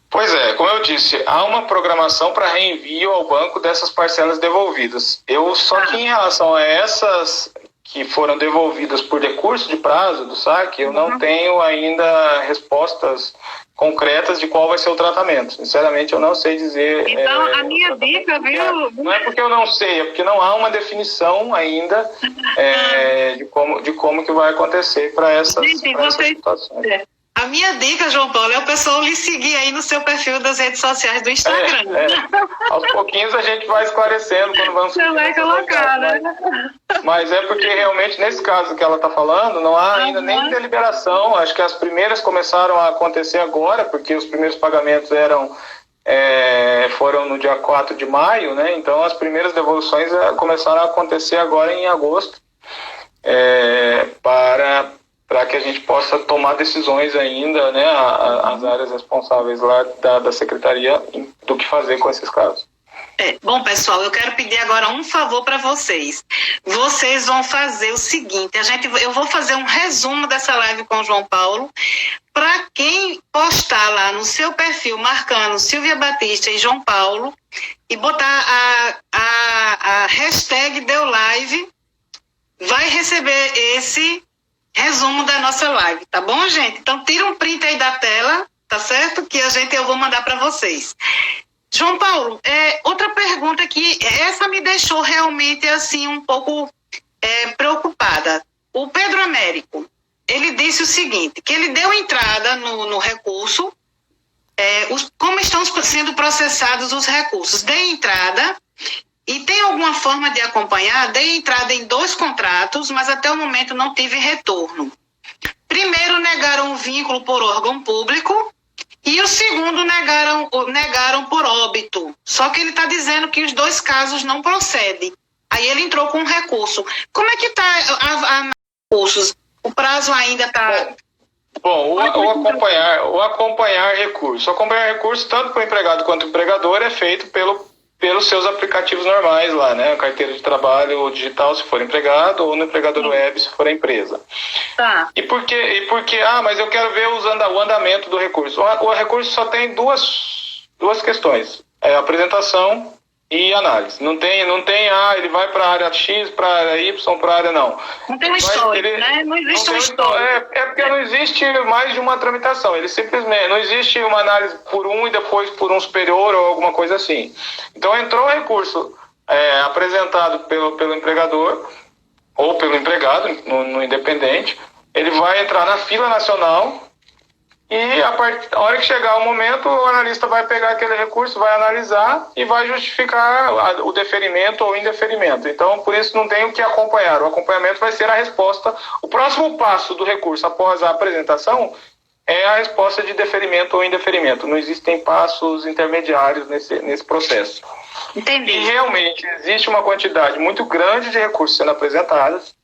Pois é, como eu disse, há uma programação para reenvio ao banco dessas parcelas devolvidas. Só que em relação a essas que foram devolvidas por decurso de prazo do saque, eu não tenho ainda respostas concretas de qual vai ser o tratamento. Sinceramente, eu não sei dizer... Então, a minha dica, viu? Não é porque eu não sei, é porque não há uma definição ainda de como que vai acontecer para essas situações. A minha dica, João Paulo, é o pessoal lhe seguir aí no seu perfil das redes sociais do Instagram. Aos pouquinhos a gente vai esclarecendo quando vamos... Você vai colocar, né? Mas é porque realmente, nesse caso que ela está falando, não há ainda nem deliberação. Acho que as primeiras começaram a acontecer agora, porque os primeiros pagamentos foram no dia 4 de maio, né? Então as primeiras devoluções começaram a acontecer agora em agosto, para para que a gente possa tomar decisões ainda, né, as áreas responsáveis lá da secretaria do que fazer com esses casos. Bom, pessoal, eu quero pedir agora um favor para vocês. Vocês vão fazer o seguinte, eu vou fazer um resumo dessa live com o João Paulo. Para quem postar lá no seu perfil, marcando Silvia Batista e João Paulo, e botar a hashtag Deu Live, vai receber esse resumo da nossa live, tá bom, gente? Então, tira um print aí da tela, tá certo? Que eu vou mandar para vocês. João Paulo, outra pergunta que essa me deixou realmente assim um pouco preocupada. O Pedro Américo, ele disse o seguinte, que ele deu entrada no recurso, como estão sendo processados os recursos. Dê entrada e tem alguma forma de acompanhar? Dei entrada em 2 contratos, mas até o momento não tive retorno. Primeiro negaram o vínculo por órgão público, e o segundo negaram por óbito. Só que ele está dizendo que os 2 casos não procedem. Aí ele entrou com um recurso. Como é que está a recursos? O prazo ainda está... Bom, o acompanhar recurso. O acompanhar recurso, tanto para o empregado quanto para o empregador, é feito pelos seus aplicativos normais lá, né? Carteira de trabalho digital, se for empregado, ou no empregador web, se for a empresa. Tá. E por que, mas eu quero ver o andamento do recurso. O recurso só tem duas questões, apresentação e análise. Não tem, ele vai para a área X, para a área Y, para a área não. Não tem um histórico, né? Não existe um histórico. Porque não existe mais de uma tramitação. Ele simplesmente, não existe uma análise por um e depois por um superior ou alguma coisa assim. Então entrou o recurso apresentado pelo empregador ou pelo empregado, no independente, ele vai entrar na fila nacional e a hora que chegar o momento, o analista vai pegar aquele recurso, vai analisar e vai justificar o deferimento ou indeferimento. Então, por isso não tem o que acompanhar. O acompanhamento vai ser a resposta. O próximo passo do recurso após a apresentação é a resposta de deferimento ou indeferimento. Não existem passos intermediários nesse processo. Entendi. E realmente existe uma quantidade muito grande de recursos sendo apresentados.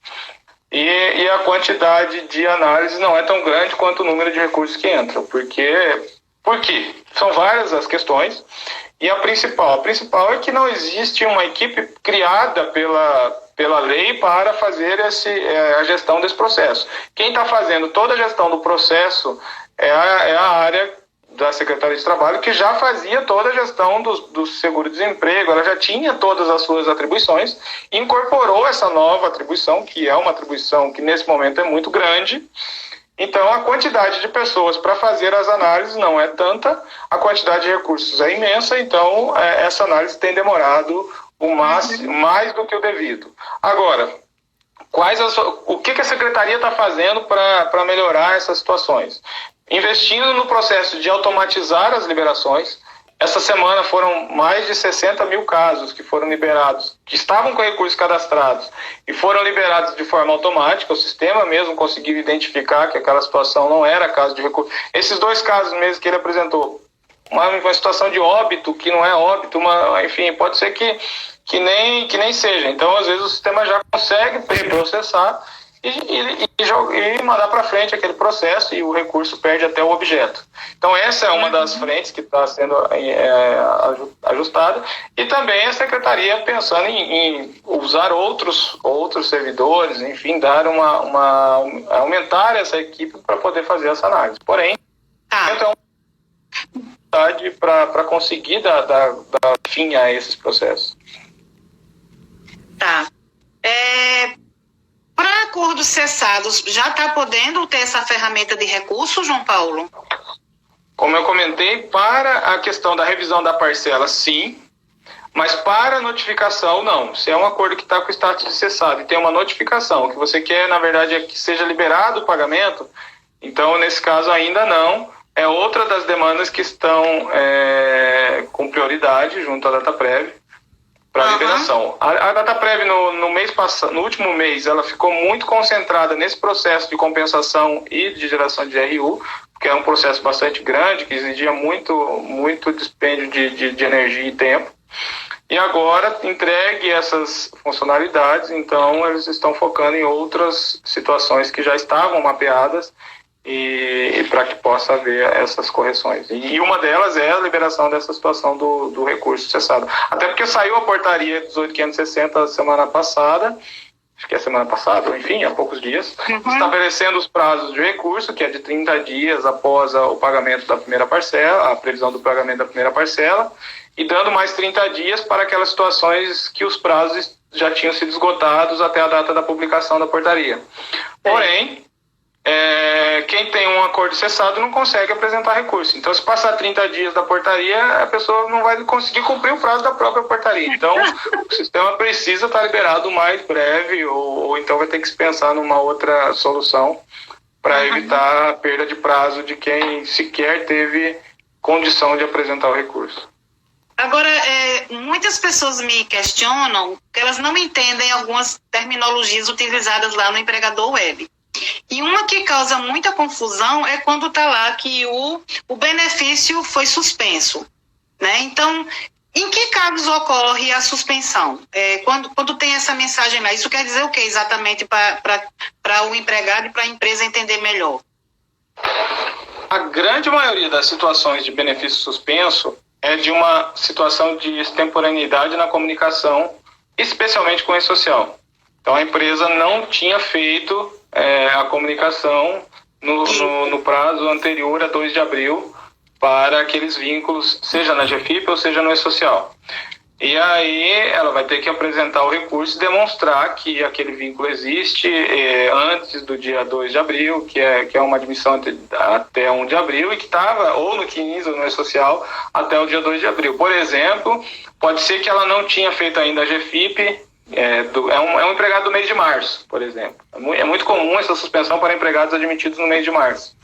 E a quantidade de análise não é tão grande quanto o número de recursos que entram. Por quê? São várias as questões. E a principal é que não existe uma equipe criada pela lei para fazer a gestão desse processo. Quem está fazendo toda a gestão do processo é a área da Secretaria de Trabalho, que já fazia toda a gestão do seguro-desemprego, ela já tinha todas as suas atribuições, incorporou essa nova atribuição, que é uma atribuição que nesse momento é muito grande. Então, a quantidade de pessoas para fazer as análises não é tanta, a quantidade de recursos é imensa, então essa análise tem demorado mais do que o devido. Agora, o que a Secretaria está fazendo para melhorar essas situações? Investindo no processo de automatizar as liberações. Essa semana foram mais de 60 mil casos que foram liberados, que estavam com recursos cadastrados e foram liberados de forma automática. O sistema mesmo conseguiu identificar que aquela situação não era caso de recurso. Esses 2 casos mesmo que ele apresentou, uma situação de óbito, que não é óbito, enfim, pode ser que nem seja. Então, às vezes, o sistema já consegue processar e mandar para frente aquele processo e o recurso perde até o objeto. Então essa é uma das frentes que está sendo ajustada, e também a Secretaria pensando em usar outros servidores, enfim, dar aumentar essa equipe para poder fazer essa análise. Porém, então para conseguir dar fim a esses processos. Tá. Para acordos cessados, já está podendo ter essa ferramenta de recurso, João Paulo? Como eu comentei, para a questão da revisão da parcela, sim, mas para notificação, não. Se é um acordo que está com o status de cessado e tem uma notificação, o que você quer, na verdade, é que seja liberado o pagamento, então, nesse caso, ainda não. É outra das demandas que estão com prioridade junto à DataPrev, para liberação. A DataPrev no último mês, ela ficou muito concentrada nesse processo de compensação e de geração de RU, porque é um processo bastante grande, que exigia muito dispêndio de energia e tempo. E agora, entregue essas funcionalidades, então eles estão focando em outras situações que já estavam mapeadas e para que possa haver essas correções. E uma delas é a liberação dessa situação do recurso cessado. Até porque saiu a portaria 18.560 semana passada, acho que é semana passada, enfim, há poucos dias, estabelecendo os prazos de recurso, que é de 30 dias após o pagamento da primeira parcela, a previsão do pagamento da primeira parcela, e dando mais 30 dias para aquelas situações que os prazos já tinham sido esgotados até a data da publicação da portaria. Porém, quem tem um acordo cessado não consegue apresentar recurso. Então, se passar 30 dias da portaria, a pessoa não vai conseguir cumprir o prazo da própria portaria. Então, o sistema precisa estar liberado o mais breve, ou então vai ter que se pensar numa outra solução para evitar a perda de prazo de quem sequer teve condição de apresentar o recurso. Agora, muitas pessoas me questionam que elas não entendem algumas terminologias utilizadas lá no empregador web. E uma que causa muita confusão é quando está lá que o benefício foi suspenso, né? Então, em que casos ocorre a suspensão? Quando tem essa mensagem lá, isso quer dizer o que exatamente para o empregado e para a empresa entender melhor? A grande maioria das situações de benefício suspenso é de uma situação de extemporaneidade na comunicação, especialmente com o e-social. Então, a empresa não tinha feito a comunicação no prazo anterior a 2 de abril para aqueles vínculos, seja na GFIP ou seja no e-social. E aí ela vai ter que apresentar o recurso e demonstrar que aquele vínculo existe antes do dia 2 de abril, que é uma admissão até 1 de abril, e que estava ou no 15 ou no e-social até o dia 2 de abril. Por exemplo, pode ser que ela não tinha feito ainda a GFIP, é um empregado do mês de março, por exemplo. É muito comum essa suspensão para empregados admitidos no mês de março.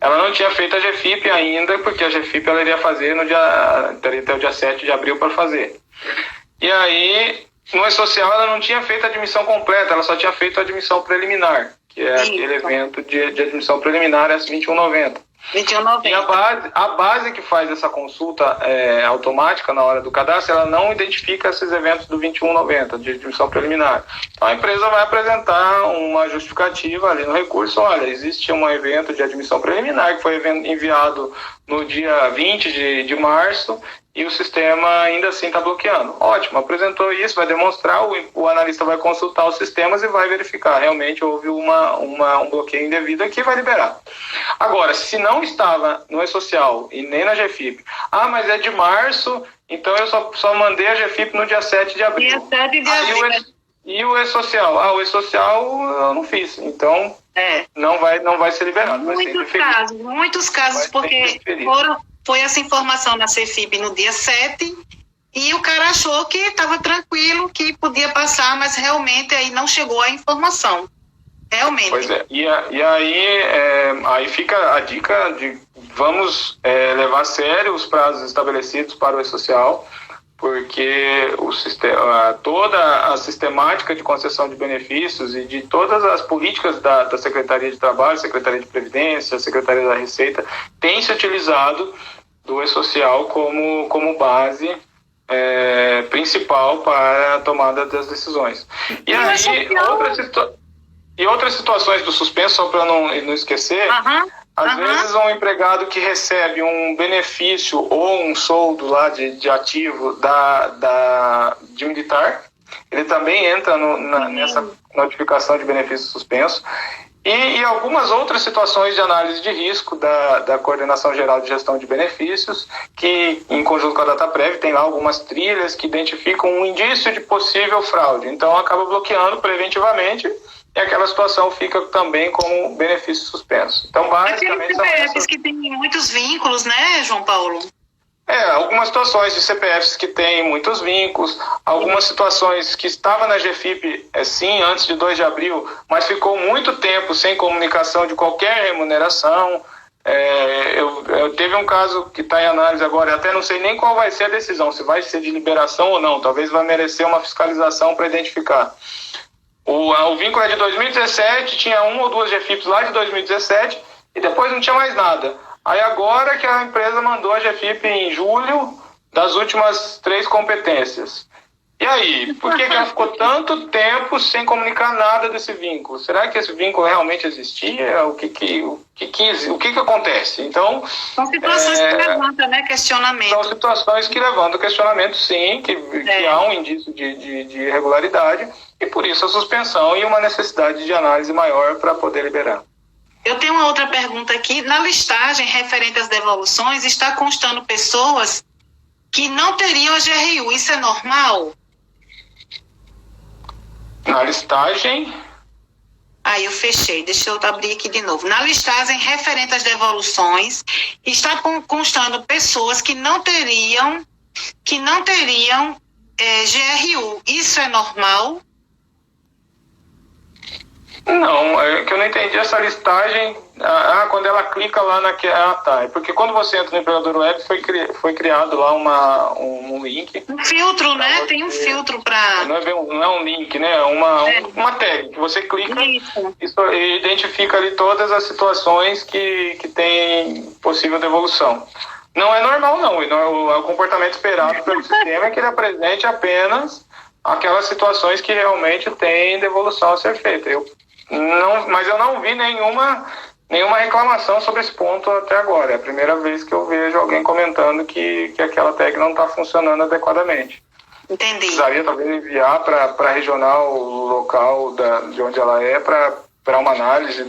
Ela não tinha feito a GFIP ainda, porque a GFIP ela iria fazer teria até o dia 7 de abril para fazer. E aí, no e-social, ela não tinha feito a admissão completa, ela só tinha feito a admissão preliminar, que é aquele evento de admissão preliminar, S 2190. 2190. E a base que faz essa consulta automática na hora do cadastro, ela não identifica esses eventos do 2190, de admissão preliminar. Então, a empresa vai apresentar uma justificativa ali no recurso: olha, existe um evento de admissão preliminar que foi enviado no dia 20 de março e o sistema ainda assim está bloqueando. Ótimo, apresentou isso, vai demonstrar, o analista vai consultar os sistemas e vai verificar. Realmente houve um bloqueio indevido aqui, vai liberar. Agora, se não estava no e-social e nem na GFIP, mas é de março, então eu só mandei a GFIP no dia 7 de abril. Dia 7 de abril. E o e-social? O e-social eu não fiz, então não vai ser liberado. Muitos casos, porque foi essa informação na CEFIP no dia 7 e o cara achou que estava tranquilo, que podia passar, mas realmente aí não chegou a informação. Realmente. Pois é. E aí fica a dica de vamos levar a sério os prazos estabelecidos para o e-social, porque toda a sistemática de concessão de benefícios e de todas as políticas da Secretaria de Trabalho, Secretaria de Previdência, Secretaria da Receita, tem se utilizado do e-social como base principal para a tomada das decisões. E aí, outras situações do suspenso, só para não esquecer, às vezes um empregado que recebe um benefício ou um soldo lá de ativo de militar, ele também entra nessa notificação de benefício suspenso. E algumas outras situações de análise de risco da Coordenação Geral de Gestão de Benefícios, que, em conjunto com a DataPrev, tem lá algumas trilhas que identificam um indício de possível fraude. Então, acaba bloqueando preventivamente e aquela situação fica também como benefício suspenso. Então, basicamente... Aqueles CPFs que tem muitos vínculos, né, João Paulo? Algumas situações de CPFs que têm muitos vínculos, algumas situações que estava na GFIP, sim, antes de 2 de abril, mas ficou muito tempo sem comunicação de qualquer remuneração. Eu teve um caso que está em análise agora, eu até não sei nem qual vai ser a decisão, se vai ser de liberação ou não, talvez vai merecer uma fiscalização para identificar. O vínculo é de 2017, tinha 1 ou 2 GFIPs lá de 2017 e depois não tinha mais nada. Aí agora que a empresa mandou a GFIP em julho, das últimas 3 competências. E aí, por que ela ficou tanto tempo sem comunicar nada desse vínculo? Será que esse vínculo realmente existia? O que acontece? Então, são situações que levantam, né, questionamento. São situações que levantam questionamento, sim, que há um indício de irregularidade, e por isso a suspensão e uma necessidade de análise maior para poder liberar. Eu tenho uma outra pergunta aqui. Na listagem referente às devoluções, está constando pessoas que não teriam a GRU. Isso é normal? Na listagem... Aí eu fechei, deixa eu abrir aqui de novo. Na listagem referente às devoluções, está constando pessoas que não teriam GRU. Isso é normal? Não, é que eu não entendi essa listagem. Quando ela clica lá naquela. Tá. É porque quando você entra no empregador web, foi criado lá um link. Um filtro, né? Você... Tem um filtro para. Não é um link, né? É uma tag que você clica e identifica ali todas as situações que tem possível devolução. Não é normal, não. O comportamento esperado pelo sistema é que ele apresente apenas aquelas situações que realmente tem devolução a ser feita. Mas eu não vi nenhuma reclamação sobre esse ponto até agora. É a primeira vez que eu vejo alguém comentando que aquela tag não está funcionando adequadamente. Entendi. Precisaria talvez enviar para a regional local de onde ela é para uma análise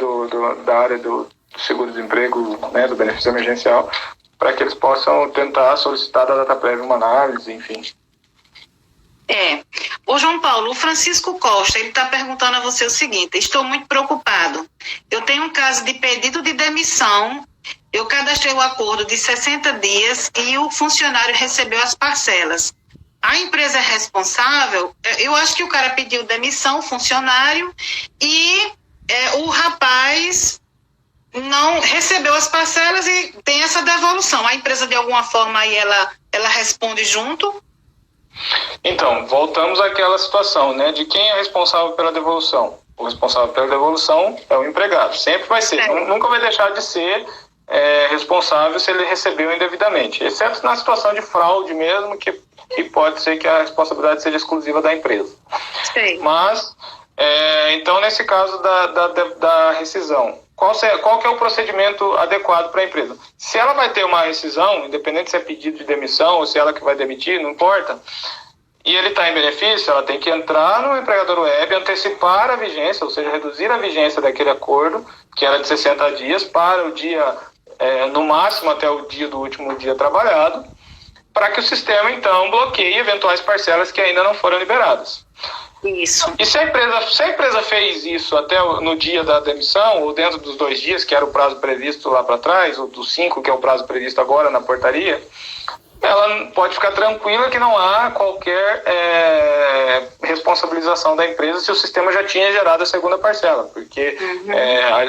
da área do seguro-desemprego, né, do benefício emergencial, para que eles possam tentar solicitar da data prévia uma análise, enfim. Ô João Paulo, o Francisco Costa, ele está perguntando a você o seguinte: estou muito preocupado. Eu tenho um caso de pedido de demissão, eu cadastrei o acordo de 60 dias e o funcionário recebeu as parcelas. A empresa é responsável? Eu acho que o cara pediu demissão, o funcionário, e o rapaz não recebeu as parcelas e tem essa devolução. A empresa, de alguma forma, aí ela responde junto? Então, voltamos àquela situação, né? De quem é responsável pela devolução. O responsável pela devolução é o empregado. Sempre vai ser. Nunca vai deixar de ser responsável se ele recebeu indevidamente. Exceto na situação de fraude mesmo, que pode ser que a responsabilidade seja exclusiva da empresa. Sim. Mas, então, nesse caso da rescisão, qual que é o procedimento adequado para a empresa? Se ela vai ter uma rescisão, independente se é pedido de demissão ou se ela que vai demitir, não importa, e ele está em benefício, ela tem que entrar no empregador web, antecipar a vigência, ou seja, reduzir a vigência daquele acordo, que era de 60 dias, para o dia, no máximo até o dia do último dia trabalhado, para que o sistema, então, bloqueie eventuais parcelas que ainda não foram liberadas. Isso. E se a empresa fez isso até no dia da demissão, ou dentro dos 2 dias, que era o prazo previsto lá para trás, ou dos 5, que é o prazo previsto agora na portaria, ela pode ficar tranquila que não há qualquer responsabilização da empresa se o sistema já tinha gerado a segunda parcela, porque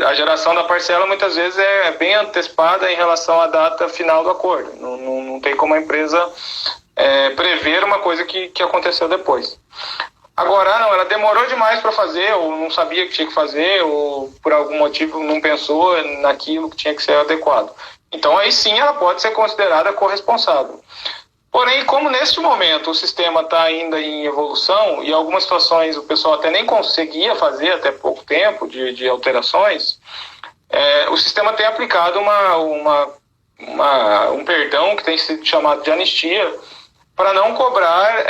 a geração da parcela muitas vezes é bem antecipada em relação à data final do acordo. Não tem como a empresa prever uma coisa que aconteceu depois. Agora, ela demorou demais para fazer, ou não sabia que tinha que fazer, ou por algum motivo não pensou naquilo que tinha que ser adequado. Então, aí sim, ela pode ser considerada corresponsável. Porém, como neste momento o sistema está ainda em evolução, e em algumas situações o pessoal até nem conseguia fazer até pouco tempo de alterações, o sistema tem aplicado um perdão que tem sido chamado de anistia, para não cobrar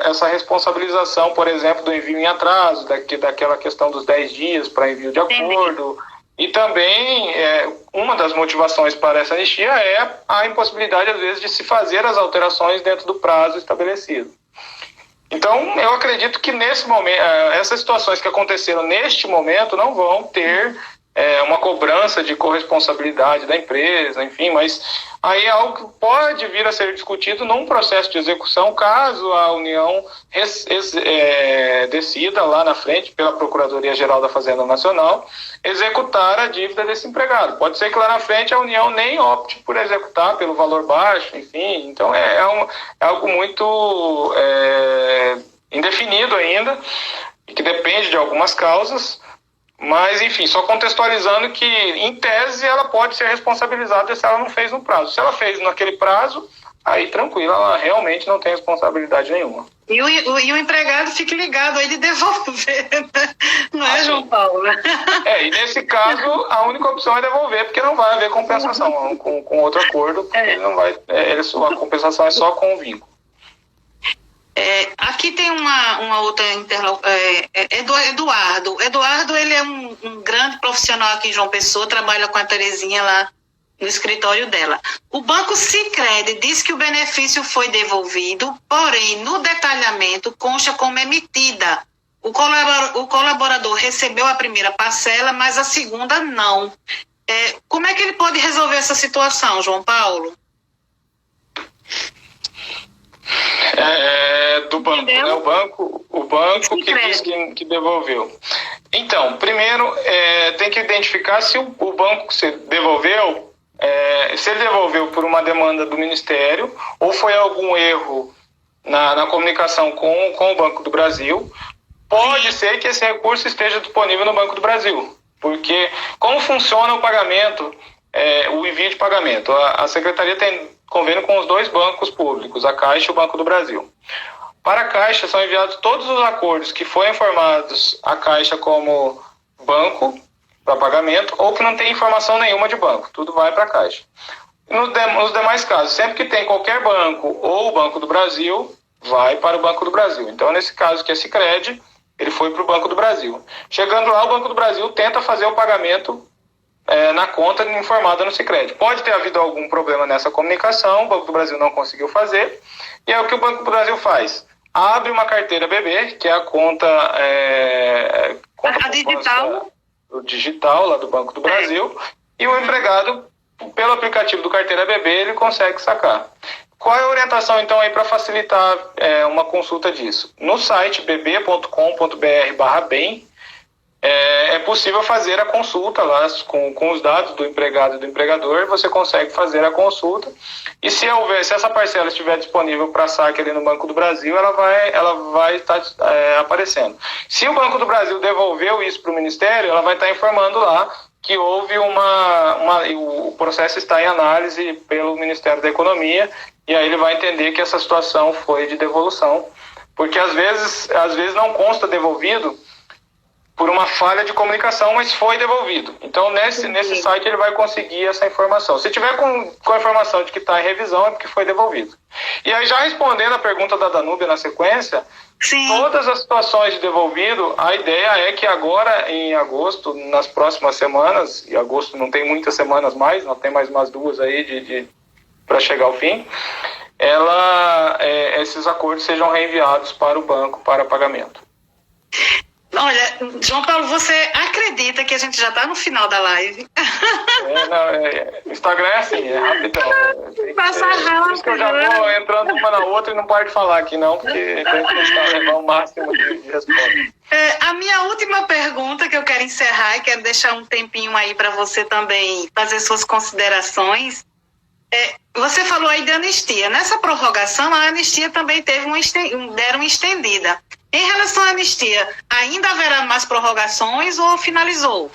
essa responsabilização, por exemplo, do envio em atraso, daquela questão dos 10 dias para envio de acordo. E também, uma das motivações para essa anistia é a impossibilidade, às vezes, de se fazer as alterações dentro do prazo estabelecido. Então, eu acredito que nesse momento, essas situações que aconteceram neste momento não vão ter uma cobrança de corresponsabilidade da empresa, enfim, mas aí é algo que pode vir a ser discutido num processo de execução, caso a União decida lá na frente, pela Procuradoria-Geral da Fazenda Nacional, executar a dívida desse empregado. Pode ser que lá na frente a União nem opte por executar pelo valor baixo, enfim, então é algo muito indefinido ainda, e que depende de algumas causas. Mas, enfim, só contextualizando que, em tese, ela pode ser responsabilizada se ela não fez no prazo. Se ela fez naquele prazo, aí tranquilo, ela realmente não tem responsabilidade nenhuma. E o empregado fica ligado aí de devolver, né? Não é, João Paulo? E nesse caso, a única opção é devolver, porque não vai haver compensação com outro acordo, porque ele não vai, a compensação é só com o vínculo. Aqui tem uma outra Eduardo. Eduardo, ele é um grande profissional aqui em João Pessoa, trabalha com a Terezinha lá no escritório dela. O Banco Sicredi diz que o benefício foi devolvido, porém, no detalhamento, consta como emitida. O colaborador recebeu a primeira parcela, mas a segunda não. Como é que ele pode resolver essa situação, João Paulo? Do banco, né? O banco que diz que devolveu. Então, primeiro, tem que identificar se o banco se devolveu, se ele devolveu por uma demanda do Ministério ou foi algum erro na comunicação com o Banco do Brasil. Pode ser que esse recurso esteja disponível no Banco do Brasil, porque como funciona o pagamento, o envio de pagamento? A Secretaria tem convênio com os 2 bancos públicos, a Caixa e o Banco do Brasil. Para a Caixa são enviados todos os acordos que foram informados à Caixa como banco para pagamento ou que não tem informação nenhuma de banco, tudo vai para a Caixa. Nos demais casos, sempre que tem qualquer banco ou o Banco do Brasil, vai para o Banco do Brasil. Então, nesse caso que é Sicredi, ele foi para o Banco do Brasil. Chegando lá, o Banco do Brasil tenta fazer o pagamento na conta informada no Sicredi. Pode ter havido algum problema nessa comunicação, o Banco do Brasil não conseguiu fazer, e é o que o Banco do Brasil faz. Abre uma carteira BB, que é a conta digital lá do Banco do Brasil, e o empregado, pelo aplicativo do Carteira BB, ele consegue sacar. Qual é a orientação, então, aí para facilitar uma consulta disso? No site bb.com.br/bem, é possível fazer a consulta lá com os dados do empregado e do empregador, você consegue fazer a consulta, e se essa parcela estiver disponível para saque ali no Banco do Brasil, ela vai estar aparecendo. Se o Banco do Brasil devolveu isso para o Ministério, ela vai estar informando lá que houve o processo está em análise pelo Ministério da Economia, e aí ele vai entender que essa situação foi de devolução, porque às vezes não consta devolvido por uma falha de comunicação, mas foi devolvido. Então, nesse site ele vai conseguir essa informação. Se tiver com a informação de que está em revisão, é porque foi devolvido. E aí, já respondendo a pergunta da Danúbia na sequência, sim, todas as situações de devolvido, a ideia é que agora, em agosto, nas próximas semanas, e agosto não tem muitas semanas mais, não tem mais umas 2 aí para chegar ao fim, esses acordos sejam reenviados para o banco para pagamento. Olha, João Paulo, você acredita que a gente já está no final da live? Instagram é assim, é rapidão. Passa rápido. Por isso que eu já vou entrando uma na outra e não paro de falar aqui não, porque tem que tentar levar o máximo de resposta. A minha última pergunta, que eu quero encerrar e quero deixar um tempinho aí para você também fazer suas considerações. Você falou aí de anistia. Nessa prorrogação, a anistia também teve deram uma estendida. Em relação à anistia, ainda haverá mais prorrogações ou finalizou?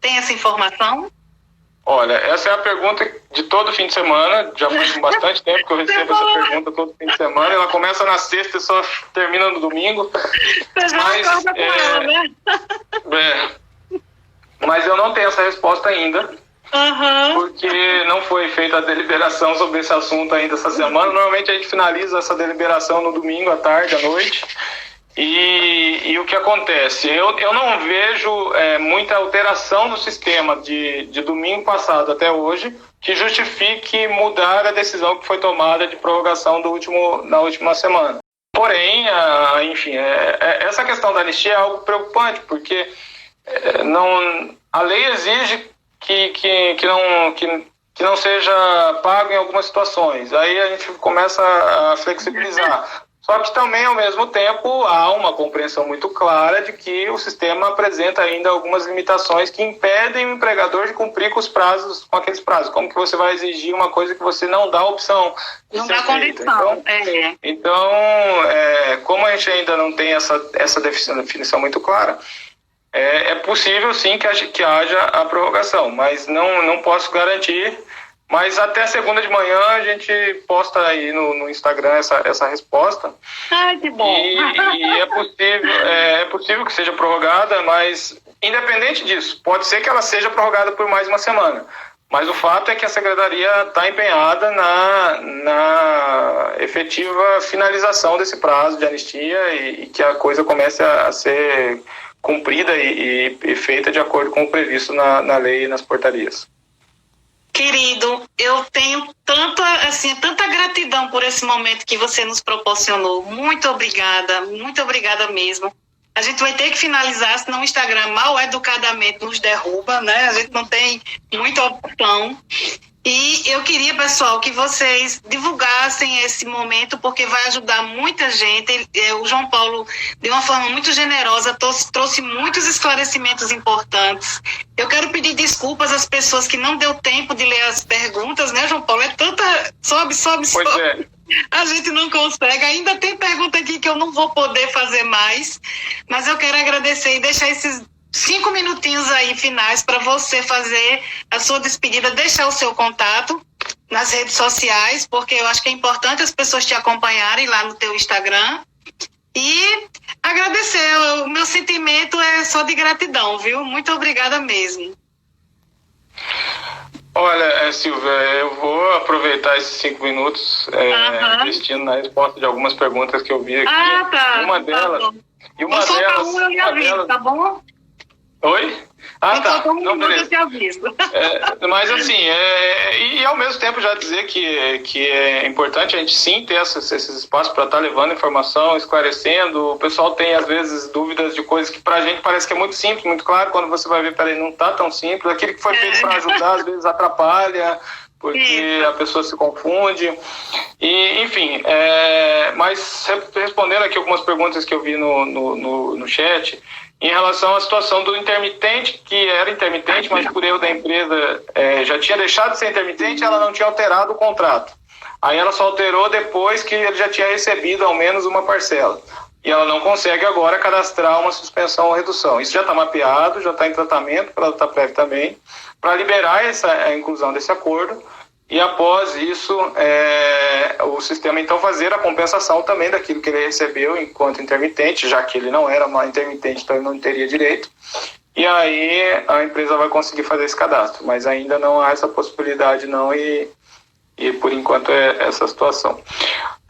Tem essa informação? Olha, essa é a pergunta de todo fim de semana. Já faz bastante tempo que eu recebo essa pergunta todo fim de semana. Ela começa na sexta e só termina no domingo. Você já acorda com ela, né? Mas eu não tenho essa resposta ainda. Uhum. Porque não foi feita a deliberação sobre esse assunto ainda essa semana. Normalmente a gente finaliza essa deliberação no domingo, à tarde, à noite. E o que acontece? Eu não vejo muita alteração no sistema de domingo passado até hoje que justifique mudar a decisão que foi tomada de prorrogação na última semana. Porém, enfim, essa questão da anistia é algo preocupante, porque a lei exige que não seja pago em algumas situações. Aí a gente começa a flexibilizar. Só que também, ao mesmo tempo, há uma compreensão muito clara de que o sistema apresenta ainda algumas limitações que impedem o empregador de cumprir com aqueles prazos. Como que você vai exigir uma coisa que você não dá opção? Não dá condição. Então, como a gente ainda não tem essa definição muito clara, é possível sim que haja a prorrogação, mas não posso garantir Mas até segunda de manhã a gente posta aí no Instagram essa resposta. Ai, que bom. E é possível que seja prorrogada, mas independente disso, pode ser que ela seja prorrogada por mais uma semana. Mas o fato é que a Secretaria está empenhada na efetiva finalização desse prazo de anistia e que a coisa comece a ser cumprida e feita de acordo com o previsto na lei e nas portarias. Querido, eu tenho tanta gratidão por esse momento que você nos proporcionou. Muito obrigada mesmo. A gente vai ter que finalizar, senão o Instagram mal educadamente nos derruba, né? A gente não tem muita opção. E eu queria, pessoal, que vocês divulgassem esse momento, porque vai ajudar muita gente. O João Paulo, de uma forma muito generosa, trouxe muitos esclarecimentos importantes. Eu quero pedir desculpas às pessoas que não deu tempo de ler as perguntas, né, João Paulo? É tanta... Sobe. Pois é. A gente não consegue. Ainda tem pergunta aqui que eu não vou poder fazer mais, mas eu quero agradecer e deixar esses 5 minutinhos aí finais para você fazer a sua despedida, deixar o seu contato nas redes sociais, porque eu acho que é importante as pessoas te acompanharem lá no teu Instagram. E agradecer, o meu sentimento é só de gratidão, viu? Muito obrigada mesmo. Olha, Silvia, eu vou aproveitar esses 5 minutos investindo na resposta de algumas perguntas que eu vi aqui. Tá. Uma delas... Tá, e uma delas... eu lhe aviso, tá bom? Oi? Tá. Não, beleza. Eu te aviso. Mas assim, e ao mesmo tempo já dizer que é importante a gente sim ter esses espaços para estar levando informação, esclarecendo. O pessoal tem às vezes dúvidas de coisas que pra gente parece que é muito simples, muito claro, quando você vai ver, peraí, não tá tão simples. Aquilo que foi feito para ajudar às vezes atrapalha, porque a pessoa se confunde. E, enfim, mas respondendo aqui algumas perguntas que eu vi no chat, em relação à situação do intermitente, que era intermitente, mas por erro da empresa já tinha deixado de ser intermitente, ela não tinha alterado o contrato. Aí ela só alterou depois que ele já tinha recebido ao menos uma parcela. E ela não consegue agora cadastrar uma suspensão ou redução. Isso já está mapeado, já está em tratamento pela DataPrev também, para liberar a inclusão desse acordo. E após isso, o sistema então fazer a compensação também daquilo que ele recebeu enquanto intermitente, já que ele não era mais intermitente, então ele não teria direito. E aí a empresa vai conseguir fazer esse cadastro, mas ainda não há essa possibilidade não, e por enquanto é essa situação.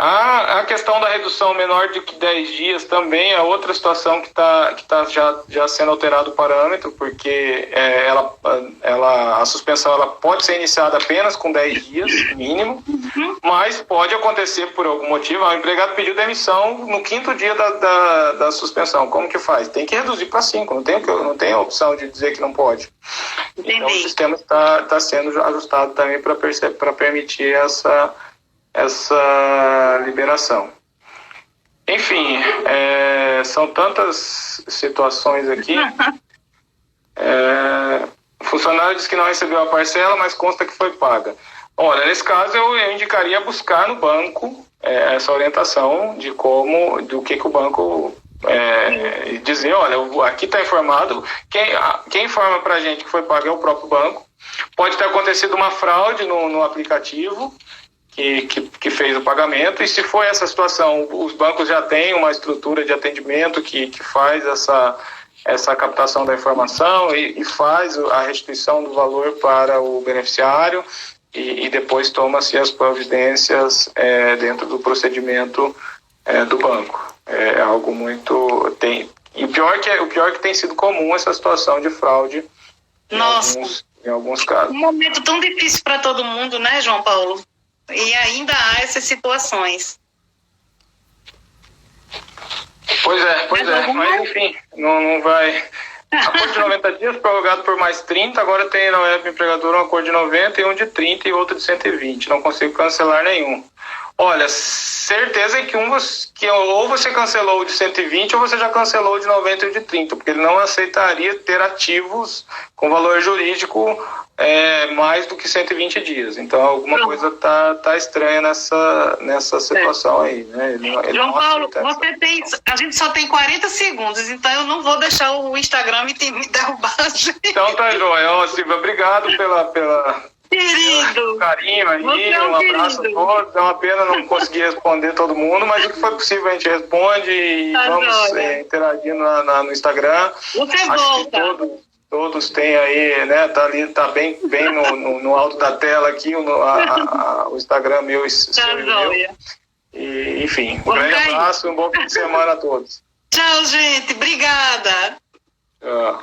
A questão da redução menor de que 10 dias também é outra situação que está já sendo alterado o parâmetro, porque a suspensão ela pode ser iniciada apenas com 10 dias mínimo, mas pode acontecer por algum motivo, o empregado pediu demissão no 5º dia da suspensão. Como que faz? Tem que reduzir para 5, não tem a opção de dizer que não pode. Entendi. Então o sistema está sendo ajustado também para permitir essa liberação. Enfim, são tantas situações aqui. Funcionário diz que não recebeu a parcela, mas consta que foi paga. Olha, nesse caso eu indicaria buscar no banco essa orientação do que o banco dizer, olha, aqui está informado, quem informa para a gente que foi pago é o próprio banco. Pode ter acontecido uma fraude no aplicativo que fez o pagamento, e se for essa situação, os bancos já têm uma estrutura de atendimento que faz essa captação da informação e faz a restituição do valor para o beneficiário e depois toma-se as providências dentro do procedimento do banco. É algo muito... E o pior que tem sido comum essa situação de fraude. Nossa, em alguns casos. Um momento tão difícil para todo mundo, né, João Paulo? E ainda há essas situações. Pois é, mas enfim, não vai... Acordo de 90 dias, prorrogado por mais 30, agora tem na web empregador um acordo de 90 e um de 30 e outro de 120, não consigo cancelar nenhum. Olha, certeza que ou você cancelou o de 120 ou você já cancelou o de 90 e o de 30, porque ele não aceitaria ter ativos com valor jurídico mais do que 120 dias. Então, alguma coisa tá estranha nessa situação aí, né? Ele João Paulo, a gente só tem 40 segundos, então eu não vou deixar o Instagram me derrubar. Então tá, joia. Silvia, obrigado Querido. Carinho aí, Você é um abraço querido. a todos. É uma pena não conseguir responder todo mundo, mas o que for possível a gente responde e Tá vamos joia. interagindo no Instagram. Você Acho volta. que todos têm aí, né? Tá ali, tá bem no alto da tela aqui, o Instagram meu e seu Tá e o meu. joia. E, enfim, um Ok. grande abraço e um bom fim de semana a todos. Tchau, gente. Obrigada. Tchau.